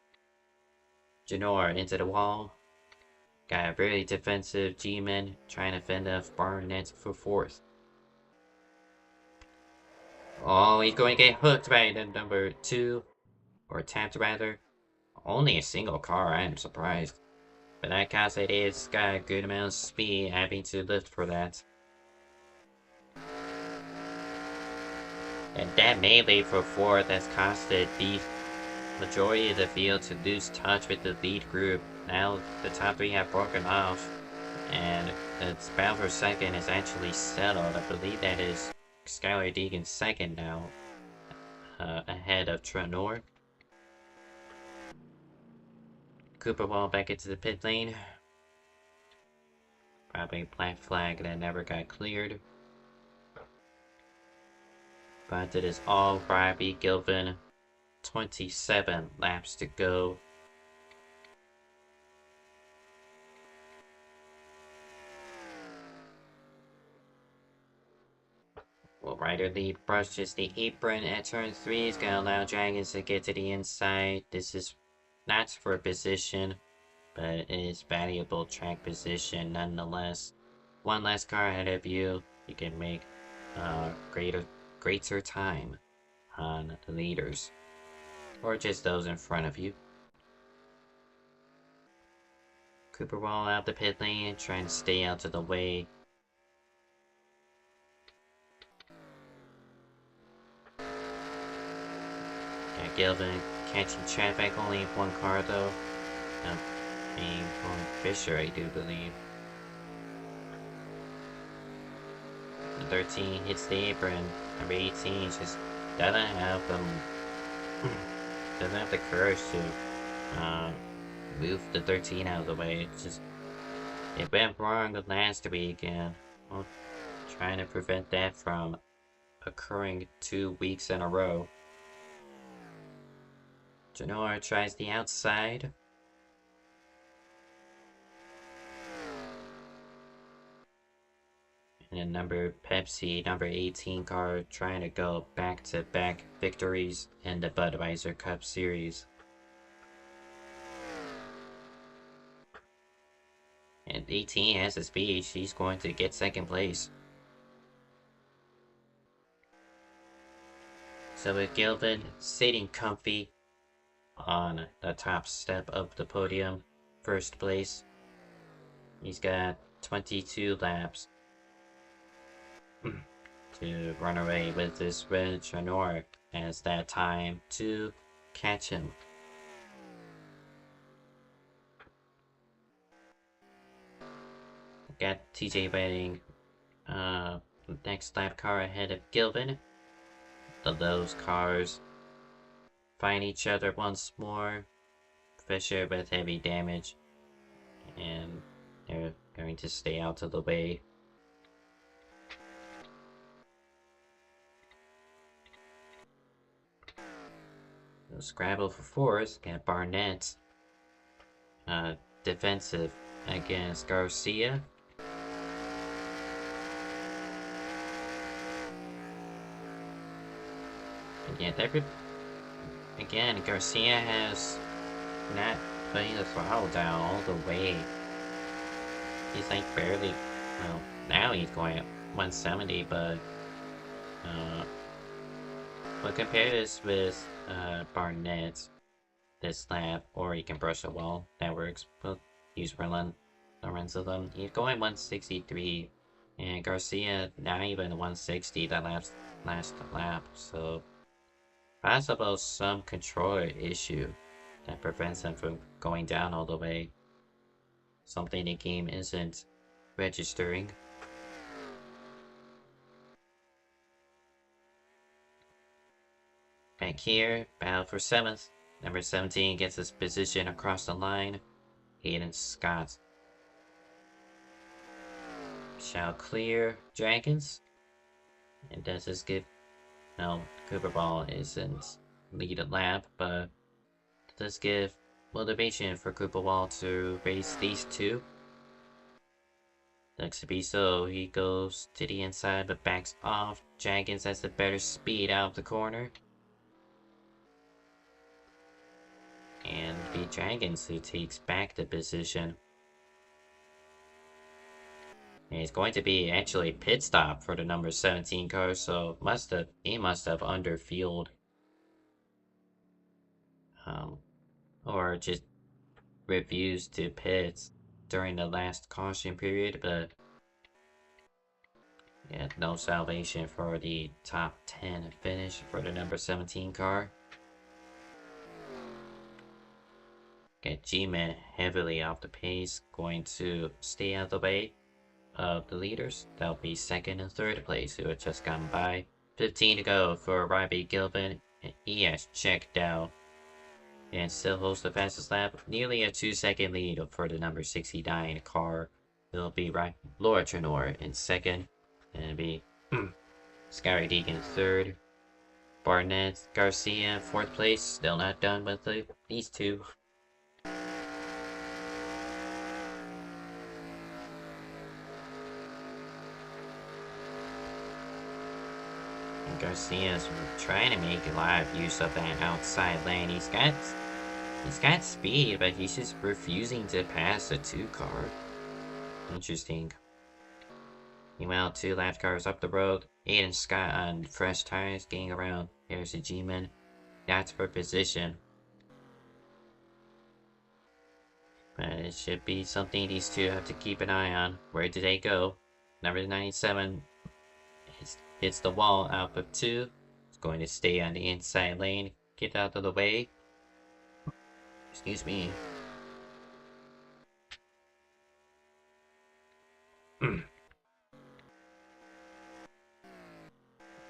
Janor into the wall. Got a very defensive G-Man trying to fend off Barnett for 4th. Oh, he's going to get hooked by the number 2. Or tapped rather. Only a single car, I am surprised. But that cause it is got a good amount of speed, having to lift for that. And that melee for 4th has costed the majority of the field to lose touch with the lead group. Now the top 3 have broken off, and the battle for 2nd is actually settled. I believe that is Skylar Deegan 2nd now, ahead of Trenor. Cooper Wall back into the pit lane. Probably black flag that never got cleared. But it is all Robbie Gilvin. 27 laps to go. Will Ryder lead brushes the apron at turn 3. Is going to allow Dragons to get to the inside. This is not for position, but it is valuable track position nonetheless. One less car ahead of you, you can make greater time on the leaders, or just those in front of you. Cooper Wall out the pit lane, trying to stay out of the way. Got Gilvin catching traffic, only one car though. Being on Fisher, I do believe. The 13 hits the apron. Number 18 just doesn't have doesn't have the courage to move the 13 out of the way. It went wrong last week, and well, trying to prevent that from occurring 2 weeks in a row. Genoa tries the outside. And number 18 car, trying to go back-to-back victories in the Budweiser Cup Series. And 18 has the speed, she's going to get second place. So with Gilvin sitting comfy on the top step of the podium, first place, he's got 22 laps to run away with this red Chanor as that time to catch him. Got TJ waiting next lap car ahead of Gilvin. Those cars find each other once more. Fisher with heavy damage, and they're going to stay out of the way. So Scrabble for fourth. Got Barnett defensive against Garcia. Yeah, again, Garcia has not putting the throttle down all the way. He's like barely, well, now he's going at 170, but we'll compare this with Barnett this lap, or you can brush a wall, that works. We'll use the rest of them. He's going 163, and Garcia not even 160 that last lap, so possible some controller issue that prevents him from going down all the way. Something the game isn't registering. Back here, battle for 7th. Number 17 gets his position across the line. Hayden Scott shall clear Dragons. And does this give... No, Cooper Ball isn't lead a lap, but does give motivation for Cooper Ball to race these two. Looks to be so. He goes to the inside but backs off. Dragons has the better speed out of the corner. And the Dragons who takes back the position. And it's going to be actually pit stop for the number 17 car, so he must have underfueled. Or just refused to pit during the last caution period, but yeah, no salvation for the top 10 finish for the number 17 car. Get G-Man heavily off the pace, going to stay out of the way of the leaders. That'll be second and third place who had just gone by. 15 to go for Robbie Gilvin, and he has checked out and still holds the fastest lap. Nearly a 2-second lead for the number 69 car. It'll be Laura Trenor in second, and it'll be Scary Deegan third. Barnett Garcia fourth place. Still not done with these two. Garcia's trying to make a lot of use of that outside lane. He's got He's got speed, but he's just refusing to pass a 2 car. Interesting. Meanwhile, 2 lap cars up the road. Aiden Scott on fresh tires getting around. Here's the G-Man. That's for position. But it should be something these two have to keep an eye on. Where did they go? Number 97 hits the wall out of 2. It's going to stay on the inside lane. Get out of the way. Excuse me.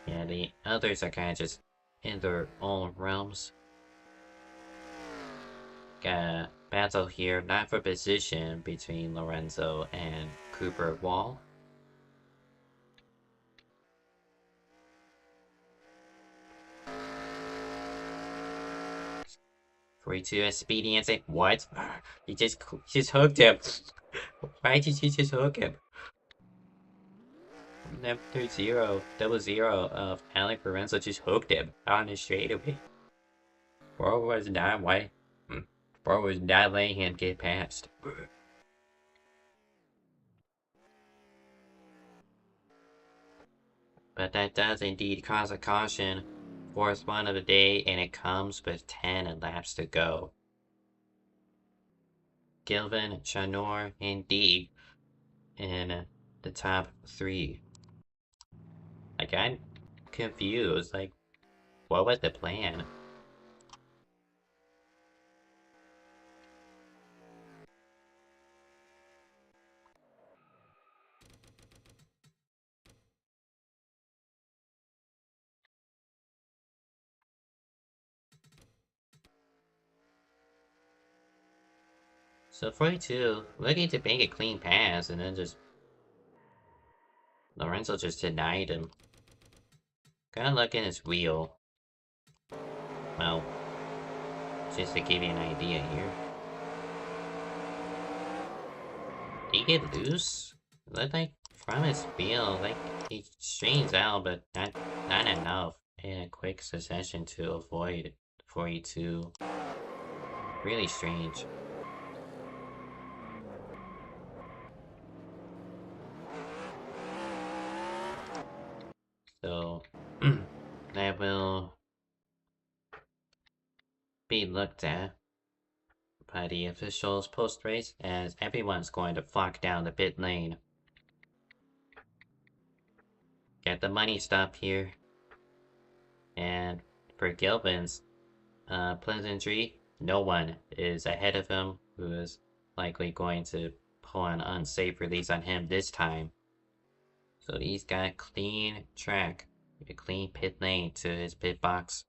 Yeah, the others are kind of just in their own realms. Got a battle here, not for position, between Lorenzo and Cooper Wall. "42 as Speedy and say, what? You just hooked him. Why did you just hook him? After 000 of Alec Lorenzo just hooked him on the straightaway. Bro was not why. Bro was not letting him get past. But that does indeed cause a caution. Fourth one of the day, and it comes with 10 laps to go. Gilvin, Chanor, and D in the top 3. Like, I'm confused. Like, what was the plan? So 42, looking to make a clean pass, and then just Lorenzo just denied him. Gotta look in his wheel. Well, just to give you an idea here. Did he get loose? It looked like from his wheel, like he strains out, but not enough in a quick succession to avoid 42. Really strange. So, that will be looked at by the officials post-race, as everyone's going to flock down the pit lane. Get the money stop here. And for Gilvin's pleasantry, no one is ahead of him who is likely going to pull an unsafe release on him this time. So he's got a clean track, a clean pit lane to his pit box.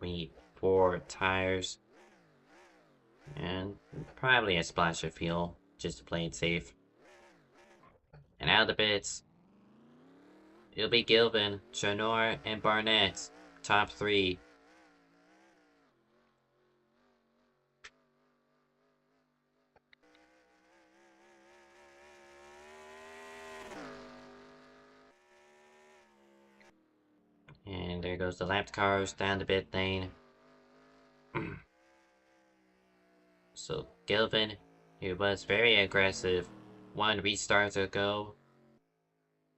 We need 4 tires. And probably a splash of fuel, just to play it safe. And out of the pits, it'll be Gilvin, Chanor, and Barnett, top 3. And there goes the lapped cars down the pit lane. So Gilvin, who was very aggressive 1 restart ago,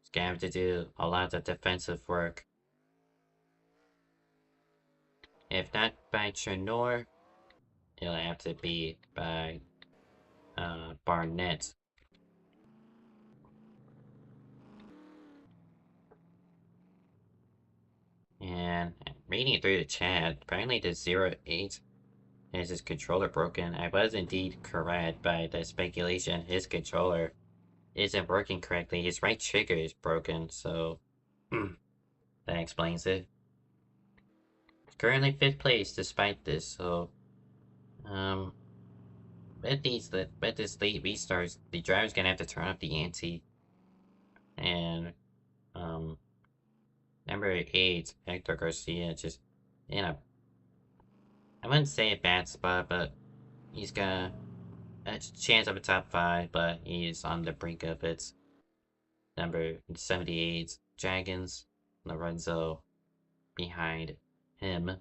is gonna have to do a lot of defensive work. If not by Chanor, it'll have to be by Barnett. And reading through the chat, apparently the 08 has his controller broken. I was indeed correct by the speculation. His controller isn't working correctly. His right trigger is broken, so that explains it. Currently 5th place despite this, so with this late restarts, the driver's gonna have to turn up the ante. And number 8, Hector Garcia, just in a, I wouldn't say a bad spot, but he's got a chance of a top 5, but he's on the brink of it. Number 78 Dragons, Lorenzo behind him.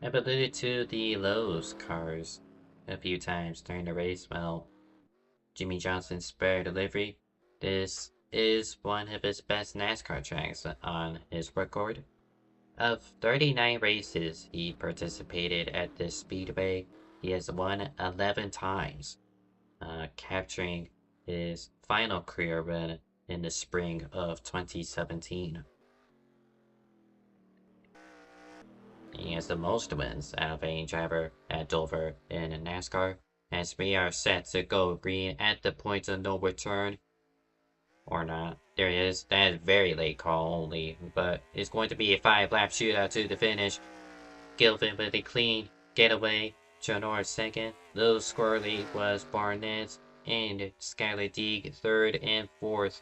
I've alluded to the Lowe's cars a few times during the race. Well, Jimmy Johnson's spare delivery. This is one of his best NASCAR tracks on his record. Of 39 races he participated at this speedway, he has won 11 times, capturing his final career win in the spring of 2017. He has the most wins out of any driver at Dover in NASCAR, as we are set to go green at the point of no return. Or not. There he is. That is very late call only, but it's going to be a 5-lap shootout to the finish. Gilvin with a clean getaway. Jonor second. Little squirrely was Barnett, and Skylar Deeg third and fourth.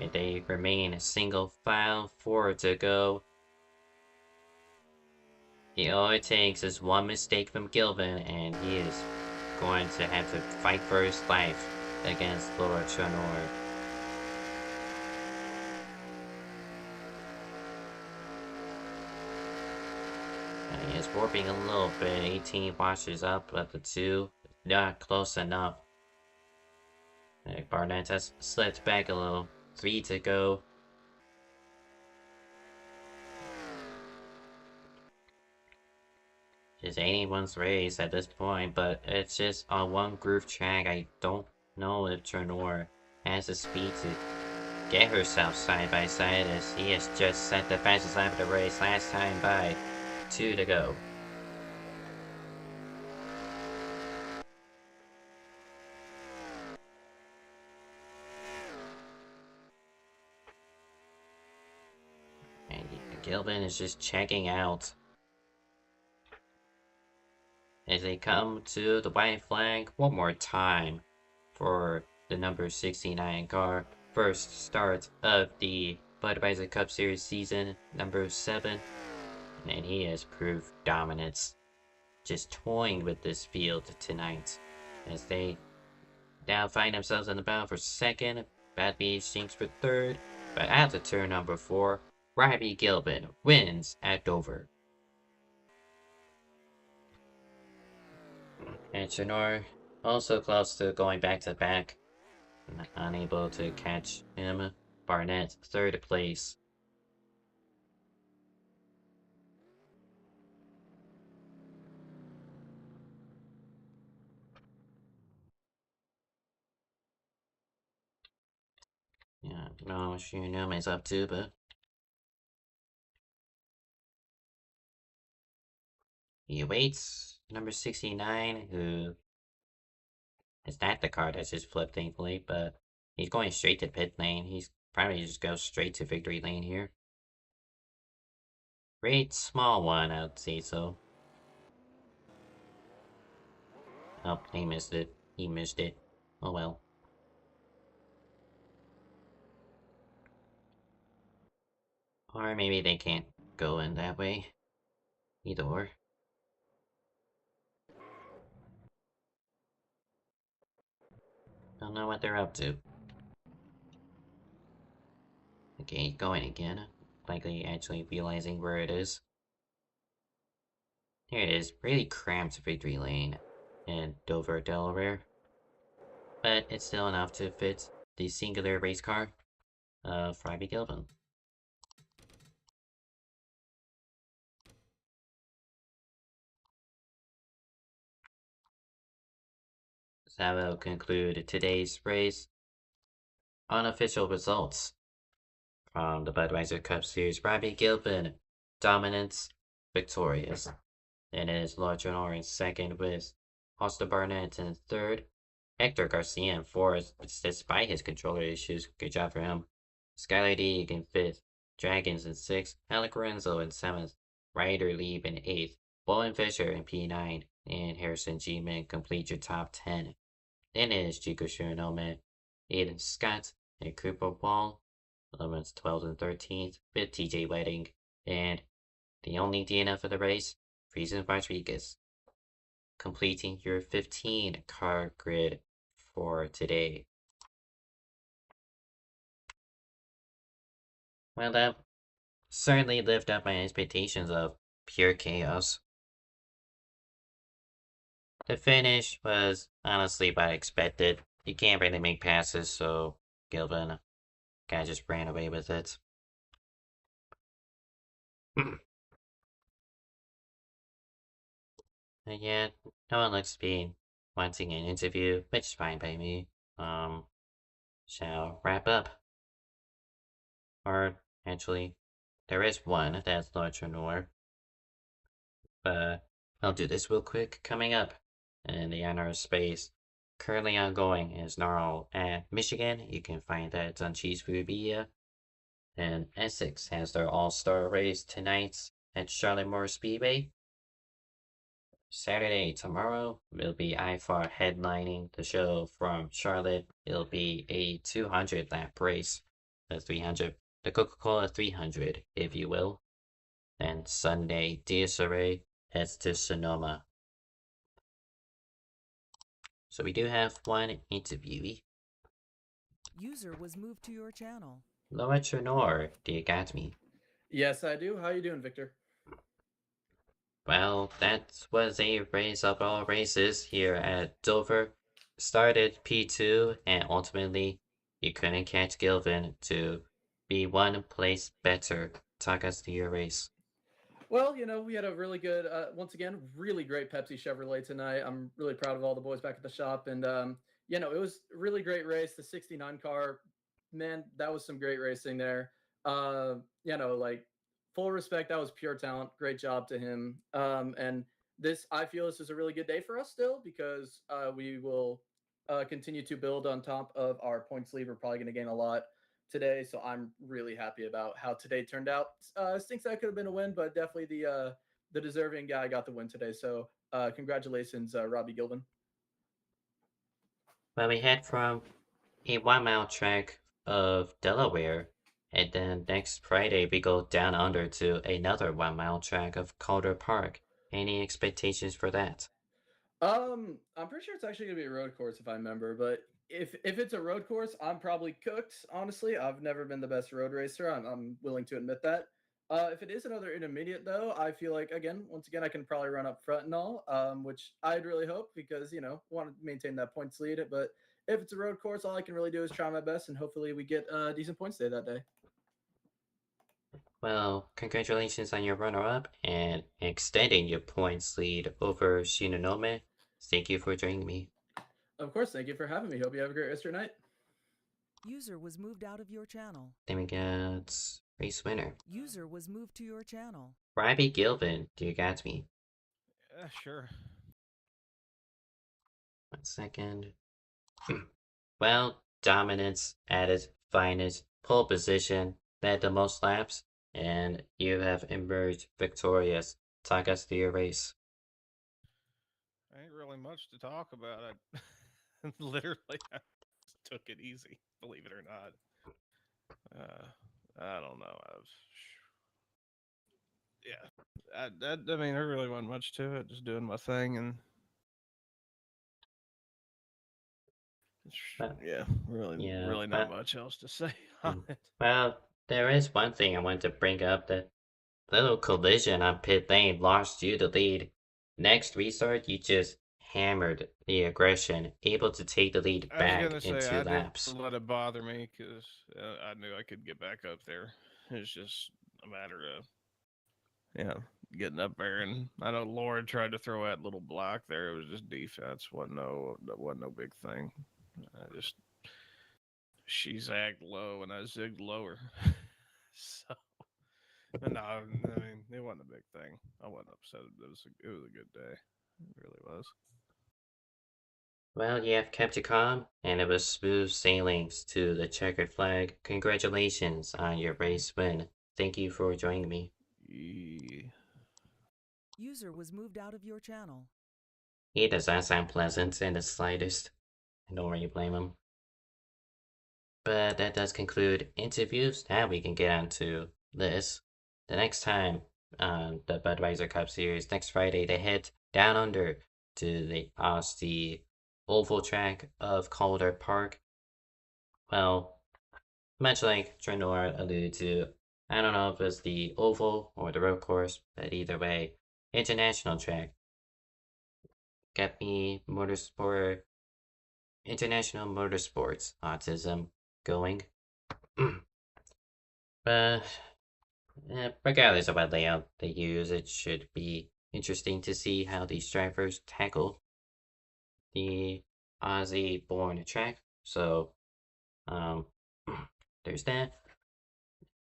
And they remain a single file, 4 to go. All it takes is one mistake from Gilvin, and he is going to have to fight for his life against Lord Chanor. He is warping a little bit. 18 washes up at the 2. Not close enough. Barnett has slipped back a little. 3 to go. It's anyone's race at this point, but it's just on one groove track. I don't know if Trenor has the speed to get herself side by side, as he has just set the fastest lap of the race last time by. 2 to go. And Gilvin is just checking out as they come to the white flag one more time for the number 69 car. First start of the Budweiser Cup Series season, number 7. And he has proved dominance, just toying with this field tonight as they now find themselves in the battle for second. Bad Beach sinks for third, but after turn number 4, Robbie Gilvin wins at Dover. And Chenor also close to going back to back, unable to catch him. Barnett, third place. Yeah, I don't know what Shinome is up to, but he waits. Number 69, who is not the car that just flipped, thankfully, but he's going straight to pit lane. He's probably just go straight to victory lane here. Great small one, I'd say so. Oh, he missed it. He missed it. Oh well. Or maybe they can't go in that way. Either or. Don't know what they're up to. Okay, going again. Likely actually realizing where it is. Here it is. Really cramped victory lane in Dover, Delaware. But it's still enough to fit the singular race car of Robbie Gilvin. So that will conclude today's race. Unofficial results from the Budweiser Cup Series. Robbie Gilvin, dominance, victorious. Then it is Lord Jonor in second with Austin Barnett in third. Hector Garcia in fourth, despite his controller issues. Good job for him. Skylar Deeg in fifth. Dragons in sixth. Alec Renzo in seventh. Ryder Lieb in eighth. Bowen Fisher in P9 and Harrison G. Min complete your top 10. Then it is Chico Shiranome, Aiden Scott, and Cooper Wall, 11th, 12th, and 13th, with TJ Wedding, and the only DNF of the race, Friesen Rodriguez, completing your 15 car grid for today. Well, that certainly lived up my expectations of pure chaos. The finish was honestly what I expected. You can't really make passes, so Gilvin kind of just ran away with it. And yet, no one looks to be wanting an interview, which is fine by me. Shall wrap up. Or, actually, there is one that's larger nor. But I'll do this real quick. Coming up in the NR space, currently ongoing is Gnarl at Michigan. You can find that on Cheese Food Media. And Essex has their all-star race tonight at Charlotte Moore Speedway. Saturday, tomorrow, will be IFAR headlining the show from Charlotte. It'll be a 200 lap race, the Coca-Cola 300, if you will. And Sunday, DSRA heads to Sonoma. So we do have one interviewee. User was moved to your channel. Laura Trenor, do you got me? Yes, I do. How you doing, Victor? Well, that was a race of all races here at Dover. Started P2, and ultimately, you couldn't catch Gilvin to be one place better. Talk us through your race. Well, we had a really good, once again, really great Pepsi Chevrolet tonight. I'm really proud of all the boys back at the shop. And, it was a really great race. The 69 car, man, that was some great racing there. Like full respect. That was pure talent. Great job to him. And I feel this is a really good day for us still because we will continue to build on top of our points lead. We're probably going to gain a lot today, so I'm really happy about how today turned out. Stinks that could have been a win, but definitely the deserving guy got the win today. So congratulations, Robbie Gilvin. Well, we head from a 1 mile track of Delaware, and then next Friday we go down under to another 1 mile track of Calder Park. Any expectations for that? I'm pretty sure it's actually gonna be a road course if I remember, but if it's a road course, I'm probably cooked. Honestly, I've never been the best road racer. I'm willing to admit that. If it is another intermediate though, I feel like once again, I can probably run up front and all, which I'd really hope because want to maintain that points lead. But if it's a road course, all I can really do is try my best, and hopefully we get decent points day that day. Well, congratulations on your runner-up and extending your points lead over Shinonome. Thank you for joining me. Of course, thank you for having me. Hope you have a great rest of your night. User was moved out of your channel. Then we got race winner. User was moved to your channel. Robbie Gilvin, do you got me? Sure. 1 second. Well, dominance at its finest, pole position, led the most laps, and you have emerged victorious. Talk us through your race. Ain't really much to talk about. I literally I took it easy, believe it or not. I don't know. I mean, there really wasn't much to it. Just doing my thing and really not much else to say on it. Well, there is one thing I want to bring up. That little collision on pit lane lost you the lead. Next restart, you just hammered the aggression, able to take the lead back in 2 laps. Didn't let it bother me because I knew I could get back up there. It's just a matter of getting up there. And I know Laura tried to throw that little block there. It was just defense. wasn't no big thing. She zagged low and I zigged lower. So no, I mean it wasn't a big thing. I wasn't upset. It was a good day. It really was. Well, you have kept it calm, and it was smooth sailings to the checkered flag. Congratulations on your race win. Thank you for joining me. Yeah. User was moved out of your channel. He does not sound pleasant in the slightest. I don't really blame him. But that does conclude interviews. Now we can get on to this. The next time the Budweiser Cup Series, next Friday, they head down under to the oval track of Calder Park. Well, much like Trenor alluded to, I don't know if it's the oval or the road course, but either way, international track. Got me international motorsports autism going. But regardless of what layout they use, it should be interesting to see how these drivers tackle the Aussie-born track. So, there's that.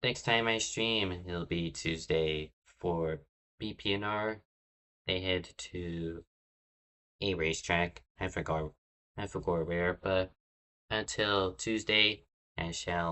Next time I stream, it'll be Tuesday for BPNR. They head to a racetrack. I forgot where, but until Tuesday, I shall